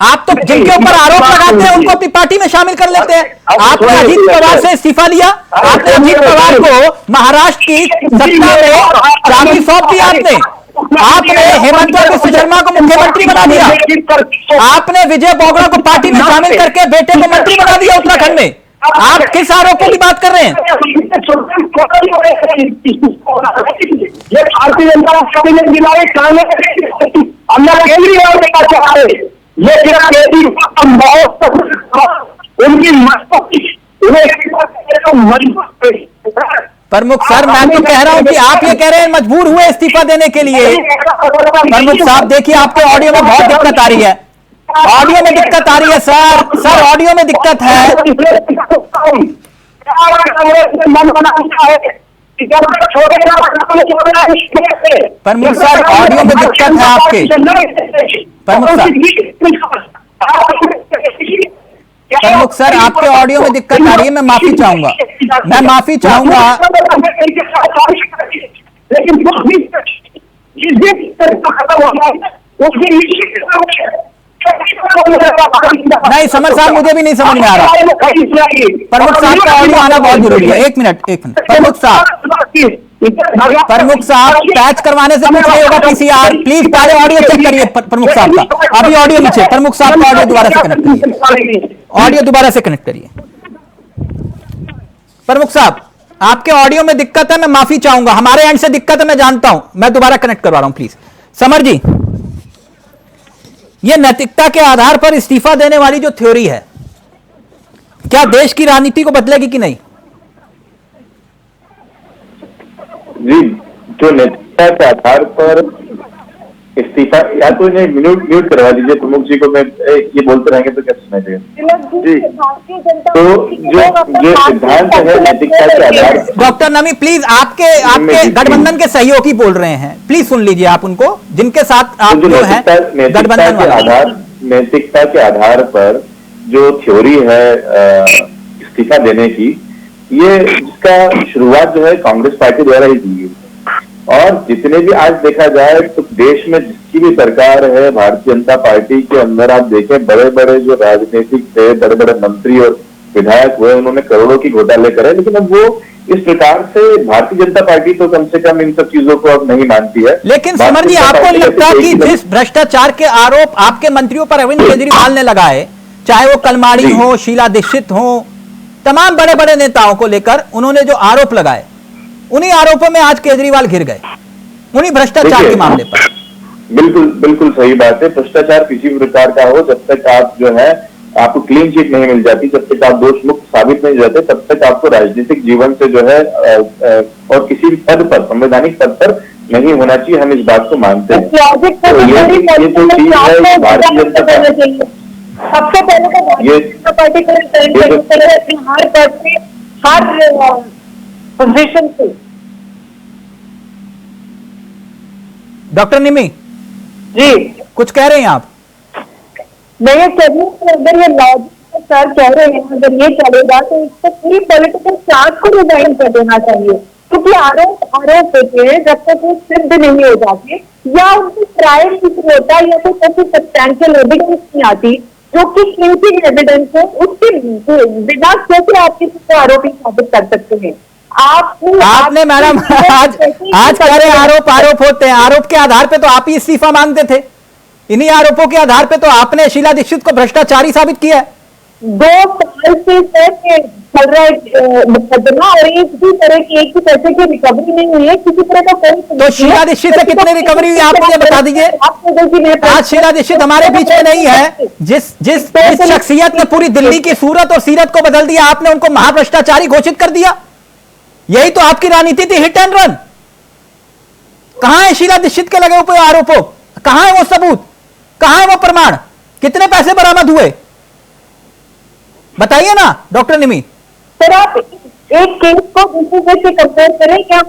Speaker 4: आप तो जिनके ऊपर आरोप लगाते हैं उनको अपनी पार्टी में शामिल कर लेते हैं। आपने अजीत पवार से इस्तीफा लिया, आपने अजीत पवार को महाराष्ट्र की सत्ता में चाबी सौंप दी, आपने हेमंत बिस्वा शर्मा को मुख्यमंत्री बना दिया, आपने विजय बोगड़ा को पार्टी में शामिल करके बेटे को मंत्री बना दिया उत्तराखंड में। आप किस आरोपों की बात कर रहे हैं?
Speaker 9: ये भारतीय जनता पार्टी ने दिलाए अंदर केजरीवाल ने क्या चाह रहे, ये केजरीवाल उनकी
Speaker 4: प्रमुख सर, मैं तो कह रहा हूं कि आप ये कह रहे हैं मजबूर हुए इस्तीफा देने के लिए। प्रमुख साहब देखिए, आपके ऑडियो में बहुत दिक्कत आ रही है, ऑडियो में दिक्कत आ रही है सर, ऑडियो में दिक्कत है। प्रमुख सर ऑडियो में दिक्कत है आपके। प्रमुख सर आपके ऑडियो में दिक्कत आ रही है, मैं माफी चाहूंगा, नहीं समर साहब, मुझे भी नहीं समझ में आ रहा। प्रमुख साहब का ऑडियो आना बहुत जरूरी है। एक मिनट प्रमुख साहब पैच करवाने से कुछ नहीं होगा। पीसीआर प्लीज पहले ऑडियो चेक करिए प्रमुख साहब का। अभी ऑडियो नीचे, प्रमुख साहब का ऑडियो दोबारा से कनेक्ट करिए, ऑडियो दोबारा से कनेक्ट करिए। प्रमुख साहब आपके ऑडियो में दिक्कत है, मैं माफी चाहूंगा, हमारे एंड से दिक्कत है, मैं जानता हूं, मैं दोबारा कनेक्ट करवा रहा हूं प्लीज। समर जी, यह नैतिकता के आधार पर इस्तीफा देने वाली जो थ्योरी है, क्या देश की राजनीति को बदलेगी कि नहीं?
Speaker 10: जी, जो नैतिकता के आधार पर इस्तीफा, या तो इन्हें म्यूट करवा दीजिए प्रमुख जी को, मैं ये बोलते रहेंगे तो क्या सुनाई देगा जी। तो जो सिद्धांत है नैतिकता के आधार,
Speaker 4: डॉक्टर नमी प्लीज आपके गठबंधन के सहयोगी बोल रहे हैं, प्लीज सुन लीजिए आप उनको, जिनके साथ आप जो है गठबंधन वाले।
Speaker 10: नैतिकता के आधार पर जो थ्योरी है इस्तीफा देने की, ये इसका शुरुआत जो है कांग्रेस पार्टी द्वारा ही की गई। और जितने भी आज देखा जाए तो देश में जिसकी भी सरकार है, भारतीय जनता पार्टी के अंदर आप देखें बड़े बड़े जो राजनीतिक थे, बड़े बड़े मंत्री और विधायक हुए, उन्होंने करोड़ों की घोटाले करे, लेकिन अब वो इस प्रकार से भारतीय जनता पार्टी तो कम से कम इन सब चीजों को अब नहीं मानती है।
Speaker 4: लेकिन समर जी, आपको नहीं लगता कि जिस भ्रष्टाचार के आरोप आपके मंत्रियों पर अरविंद केजरीवाल ने लगाए, चाहे वो कलमाड़ी हो, शीला दीक्षित हो, तमाम बड़े बड़े नेताओं को लेकर उन्होंने जो आरोप लगाए, उन्हीं आरोपों में आज केजरीवाल घिर गए, उन्हीं भ्रष्टाचार के मामले पर।
Speaker 10: बिल्कुल सही बात है। भ्रष्टाचार किसी भी प्रकार का हो, जब तक आप जो है आपको क्लीन चिट नहीं मिल जाती, जब तक आप दोष मुक्त साबित नहीं जाते, तब तक आपको राजनीतिक जीवन से जो है और किसी भी पद पर, संवैधानिक पद पर नहीं होना चाहिए। हम इस बात को मानते हैं। तो ये जो चीज है भारतीय जनता पार्टी,
Speaker 8: सबसे पहले तो पार्टी हर पद से, हर पोजीशन से।
Speaker 4: डॉक्टर निमी
Speaker 8: जी
Speaker 4: कुछ कह रहे हैं आप?
Speaker 8: मैं ये कह रही हूँ कि अगर ये लॉजिक सर कह रहे हैं, अगर ये चलेगा तो इसको पूरी पॉलिटिकल क्लास को रिजाइन कर देना चाहिए, क्योंकि आरोप होते हैं जब तक वो सिद्ध नहीं हो जाते या उनकी ट्रायल किसी होता है या तो कोई सब्सटैंशियल एविडेंस नहीं आती जो कि क्लिंचिंग एविडेंस है, उसके बिना कैसे आप किसी को आरोपी साबित कर सकते हैं?
Speaker 4: आपने मैडम आज कह रहे आरोप होते हैं, आरोप के आधार पे तो आप ही इस्तीफा मांगते थे, इन्हीं आरोपों के आधार पे तो आपने शीला दीक्षित को भ्रष्टाचारी साबित किया है।
Speaker 8: 2 साल से चल रहा है मुकदमा और एक भी तरह की एक भी पैसे की रिकवरी नहीं हुई है, किसी तरह का कोई।
Speaker 4: तो शीला दीक्षित से कितनी रिकवरी हुई आप मुझे बता दीजिए। आज शीला दीक्षित हमारे बीच में नहीं है, जिस शख्सियत ने पूरी दिल्ली की सूरत और सीरत को बदल दिया, आपने उनको महाभ्रष्टाचारी घोषित कर दिया। यही तो आपकी राजनीति थी, हिट एंड रन। कहां है शीला दीक्षित के लगे हुए आरोपों? कहां है वो सबूत? कहां है वो प्रमाण? कितने पैसे बरामद हुए बताइए ना डॉक्टर निमी।
Speaker 8: सर आप एक केस को दूसरे से कंपेयर करें क्या?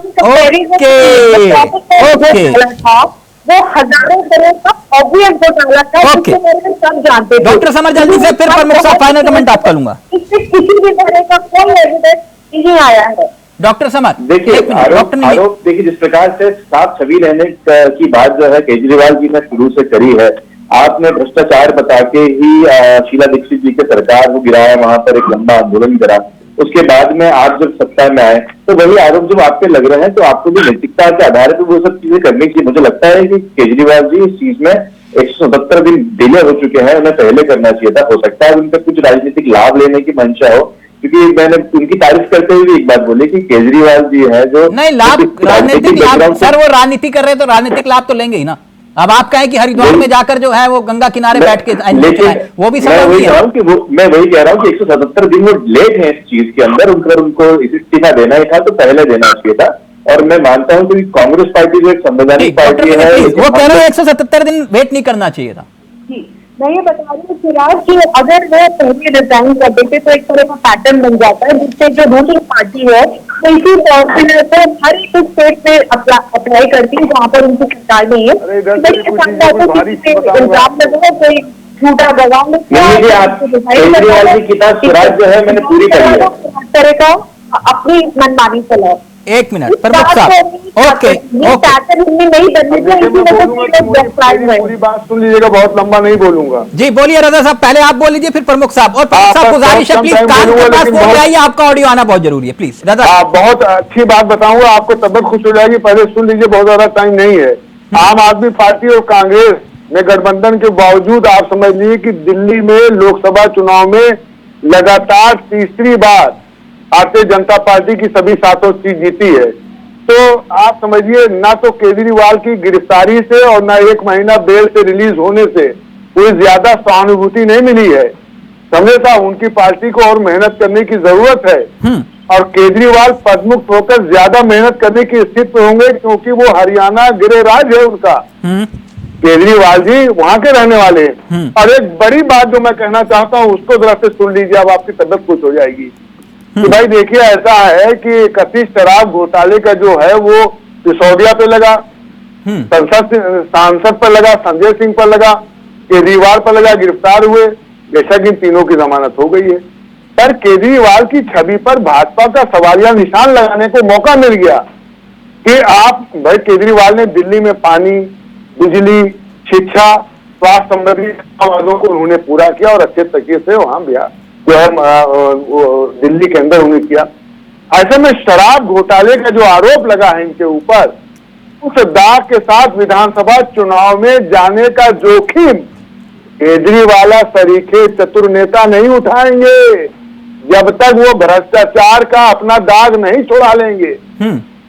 Speaker 8: वो हजारों करोड़ का ऑब्वियस घोटाला था, जिसके बारे में सब जानते थे।
Speaker 4: डॉक्टर समर जल्दी से, फिर प्रमुख साहब फाइनल कमेंट आपका लूंगा।
Speaker 8: इससे किसी भी तरह का कोई एविडेंस नहीं आया है।
Speaker 4: डॉक्टर समर
Speaker 10: देखिए, आरोप देखिए जिस प्रकार से साफ छवि रहने की बात जो है केजरीवाल जी ने शुरू से करी है। आपने भ्रष्टाचार बता के ही शीला दीक्षित जी के सरकार को गिराया, वहां पर एक लंबा आंदोलन करा। उसके बाद में आप जब सत्ता में आए तो वही आरोप जब आप पे लग रहे हैं तो आपको भी नैतिकता के आधार पर वो सब चीजें करनी चाहिए। मुझे लगता है कि केजरीवाल जी इस चीज में 177 दिन डिले हो चुके हैं, उन्हें पहले करना चाहिए था। हो सकता है उनका कुछ राजनीतिक लाभ लेने की मंशा हो, क्योंकि मैंने उनकी तारीफ करते हुए एक बात बोली कि केजरीवाल जी है जो
Speaker 4: नहीं लाभ, राजनीतिक लाभ सर, वो राजनीति कर रहे हैं तो राजनीतिक लाभ तो लेंगे ही ना। अब आप कहें कि हरिद्वार में जाकर जो है वो गंगा किनारे बैठ के वो भी
Speaker 10: मैं वही कह रहा हूँ कि मैं वही कह रहा हूँ कि 177 दिन वो लेट है इस चीज के अंदर। उनको इस्तीफा देना ही था तो पहले देना चाहिए था। और मैं मानता हूँ कि कांग्रेस पार्टी जो एक संवैधानिक पार्टी है,
Speaker 4: वो कह रहे हैं 177 दिन वेट नहीं करना चाहिए था।
Speaker 8: मैं ये बता रही हूँ चिराग कि अगर वो पहले रिजाइन कर देते तो एक तरह का पैटर्न बन जाता है, जिससे जो दूसरी पार्टी है इसी फॉर्मूले को हर एक स्टेट में अप्लाई करती है जहाँ पर उनकी सरकार नहीं है। इल्जाम लगा कोई झूठा गवाह
Speaker 10: केजरीवाल की किताब स्वराज जो है मैंने पूरी करी है,
Speaker 8: तरह का अपनी मनमानी चलाओ।
Speaker 4: एक मिनट प्रमुख साहब, ओके
Speaker 9: पूरी बात सुन लीजिएगा, बहुत लंबा नहीं बोलूंगा।
Speaker 4: जी बोलिए रजा साहब, पहले आप बोल लीजिए फिर प्रमुख साहब। और प्रमुख साहब गुजारिश है प्लीज कान के पास फोन लगाइए, आपका ऑडियो आना बहुत जरूरी है प्लीज। रजा
Speaker 9: बहुत अच्छी बात बताऊंगा, आपको तबियत खुश हो जाएगी, पहले सुन लीजिए, बहुत ज्यादा टाइम नहीं है। आम आदमी पार्टी और कांग्रेस में गठबंधन के बावजूद आप समझ लीजिए कि दिल्ली में लोकसभा चुनाव में लगातार तीसरी बार भारतीय जनता पार्टी की सभी 7 सीट जीती है। तो आप समझिए ना तो केजरीवाल की गिरफ्तारी से और ना 1 महीना बेल से रिलीज होने से कोई ज्यादा सहानुभूति नहीं मिली है। समझे उनकी पार्टी को और मेहनत करने की जरूरत है और केजरीवाल पदमुक्त होकर ज्यादा मेहनत करने की स्थिति में होंगे, क्योंकि वो हरियाणा गृहराज है उनका। केजरीवाल जी वहां के रहने वाले हैं। और एक बड़ी बात जो मैं कहना चाहता हूँ उसको जरा से सुन लीजिए, अब आपकी तबियत खुश हो जाएगी। तो भाई देखिए ऐसा है कि कथित शराब घोटाले का जो है वो सिसोदिया पे लगा, सांसद पर लगा, संजय सिंह पर लगा, केजरीवाल पर लगा, गिरफ्तार हुए, जैसा कि इन तीनों की जमानत हो गई है। पर केजरीवाल की छवि पर भाजपा का सवालिया निशान लगाने को मौका मिल गया कि आप भाई केजरीवाल ने दिल्ली में पानी, बिजली, शिक्षा, स्वास्थ्य संबंधी वादों को उन्होंने पूरा किया और अच्छे तरीके से वहां बिहार जो है दिल्ली के अंदर उन्हें किया। ऐसे में शराब घोटाले का जो आरोप लगा है इनके ऊपर, उस दाग के साथ विधानसभा चुनाव में जाने का जोखिम केजरीवाल सरीखे चतुर नेता नहीं उठाएंगे जब तक वो भ्रष्टाचार का अपना दाग नहीं छुड़ा लेंगे।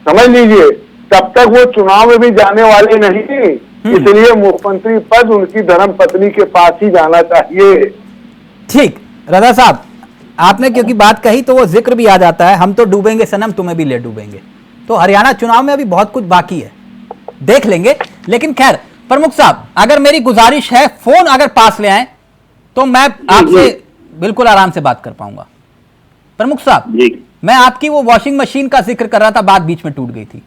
Speaker 9: समझ लीजिए, तब तक वो चुनाव में भी जाने वाले नहीं। इसलिए मुख्यमंत्री पद उनकी धर्मपत्नी के पास ही जाना चाहिए।
Speaker 4: ठीक रजा साहब, आपने क्योंकि बात कही तो वो जिक्र भी आ जाता है, हम तो डूबेंगे सनम तुम्हें भी ले डूबेंगे। तो हरियाणा चुनाव में अभी बहुत कुछ बाकी है, देख लेंगे। लेकिन खैर प्रमुख साहब, अगर मेरी गुजारिश है फोन अगर पास ले आए तो मैं आपसे बिल्कुल आराम से बात कर पाऊंगा। प्रमुख साहब, मैं आपकी वो वॉशिंग मशीन का जिक्र कर रहा था, बात बीच में टूट गई थी।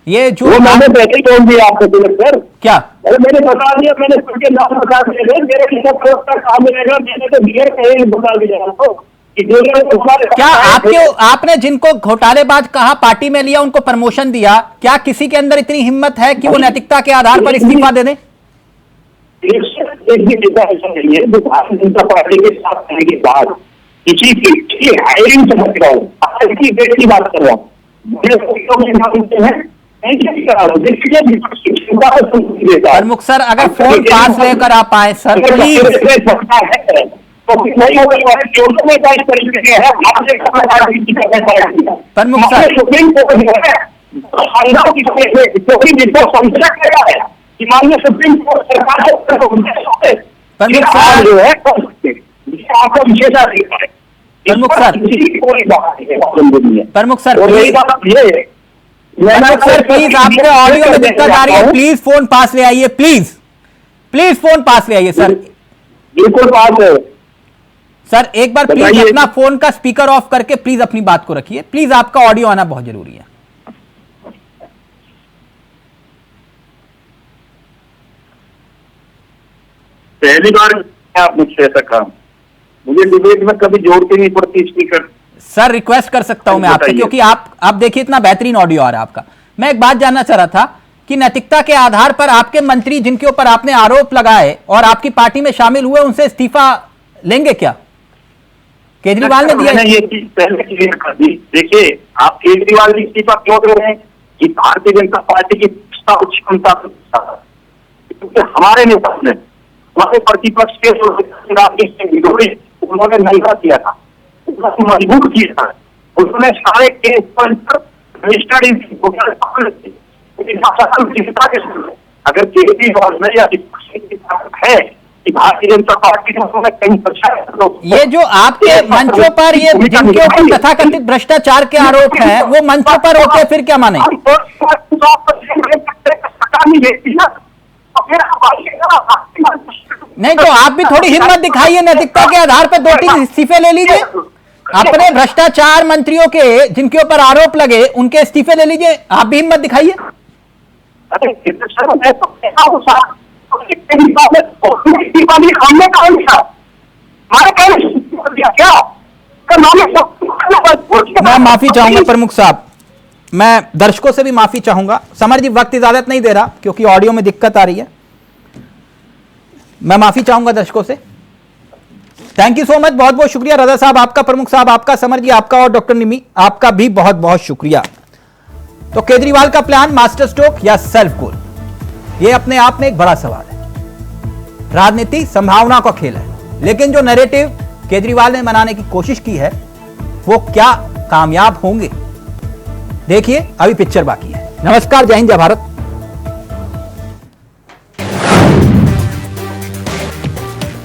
Speaker 4: ये जो
Speaker 11: मैंने पहले फोन दिया आपको सर, क्या मैंने बता दिया, मैंने सबके नाम बता दिए, मेरे किसान का काम मिलेगा, मैंने तो बियर कहीं बता दिया आपको।
Speaker 4: क्या आपने जिनको घोटालेबाज कहा पार्टी में लिया, उनको प्रमोशन दिया, क्या किसी के अंदर इतनी हिम्मत है कि वो नैतिकता के आधार पर इस्तीफा दे दें?
Speaker 11: एक भी नेता ऐसा नहीं है जो भारतीय जनता पार्टी के साथ रहने के बाद किसी की हायरिंग समझ रहा हूँ, आज की डेट की बात कर रहा हूँ,
Speaker 4: प्रमुख सर अगर फोन पास लेकर आप आए सर प्लीज। प्रमुख सर
Speaker 11: सुप्रीम कोर्ट जो है जिसको समझना गया है कि माननीय सुप्रीम कोर्ट सरकार को जो है आपको विशेषाधिकार है।
Speaker 4: प्रमुख सर
Speaker 11: कोई बात नहीं है।
Speaker 4: प्रमुख सर
Speaker 11: यही बात ये है
Speaker 4: सर प्लीज, आपके ऑडियो में दिक्कत आ रही है, प्लीज फोन पास ले आइए, प्लीज प्लीज फोन पास ले आइए सर।
Speaker 11: बिल्कुल पास है
Speaker 4: सर एक बार प्लीज अपना फोन का स्पीकर ऑफ करके प्लीज अपनी बात को रखिए, प्लीज आपका ऑडियो आना बहुत जरूरी है।
Speaker 11: पहली बार आप मुझसे ऐसा काम, मुझे डिबेट में कभी जोड़ते नहीं पड़ती स्पीकर।
Speaker 4: सर रिक्वेस्ट कर सकता हूं मैं आपसे, क्योंकि आप देखिए इतना बेहतरीन ऑडियो आ रहा है आपका। मैं एक बात जानना चाह रहा था कि नैतिकता के आधार पर आपके मंत्री जिनके ऊपर आपने आरोप लगाए और आपकी पार्टी में शामिल हुए, उनसे इस्तीफा लेंगे क्या? केजरीवाल ने दिया।
Speaker 11: ये चीज पहले क्लियर कर दी। देखिए, आप केजरीवाल जी इस्तीफा क्यों दे रहे हैं कि भारतीय जनता पार्टी की क्षमता, क्योंकि हमारे नेता ने, हमारे प्रतिपक्ष के उन्होंने नैया किया था, मजबूर किया था, उन्होंने सारे केस पर अगर केजरीवाल में या है कि भारतीय जनता पार्टी ने कहीं प्रचार,
Speaker 4: ये जो आपके मंचों पर ये जिनके ऊपर तथाकथित भ्रष्टाचार के आरोप हैं, वो मंचों पर होते फिर क्या माने? नहीं तो आप भी थोड़ी हिम्मत दिखाइए, नैतिकता के आधार पर 2-3 इस्तीफे ले लीजिए। अपने भ्रष्टाचार मंत्रियों के जिनके ऊपर आरोप लगे उनके इस्तीफे ले लीजिए, आप भी हिम्मत दिखाइए। मैं माफी चाहूंगा प्रमुख साहब, मैं दर्शकों से भी माफी चाहूंगा। समर जी वक्त इजाजत नहीं दे रहा क्योंकि ऑडियो में दिक्कत आ रही है। मैं माफी चाहूंगा दर्शकों से। थैंक यू सो मच, बहुत बहुत शुक्रिया रजा साहब आपका, प्रमुख साहब आपका, समर जी आपका और डॉक्टर निमी आपका भी बहुत बहुत शुक्रिया। तो केजरीवाल का प्लान मास्टर स्ट्रोक या सेल्फ गोल, यह अपने आप में एक बड़ा सवाल है। राजनीति संभावना का खेल है, लेकिन जो नैरेटिव केजरीवाल ने बनाने की कोशिश की है वो क्या कामयाब होंगे? देखिए, अभी पिक्चर बाकी है। नमस्कार, जय हिंद, जय भारत।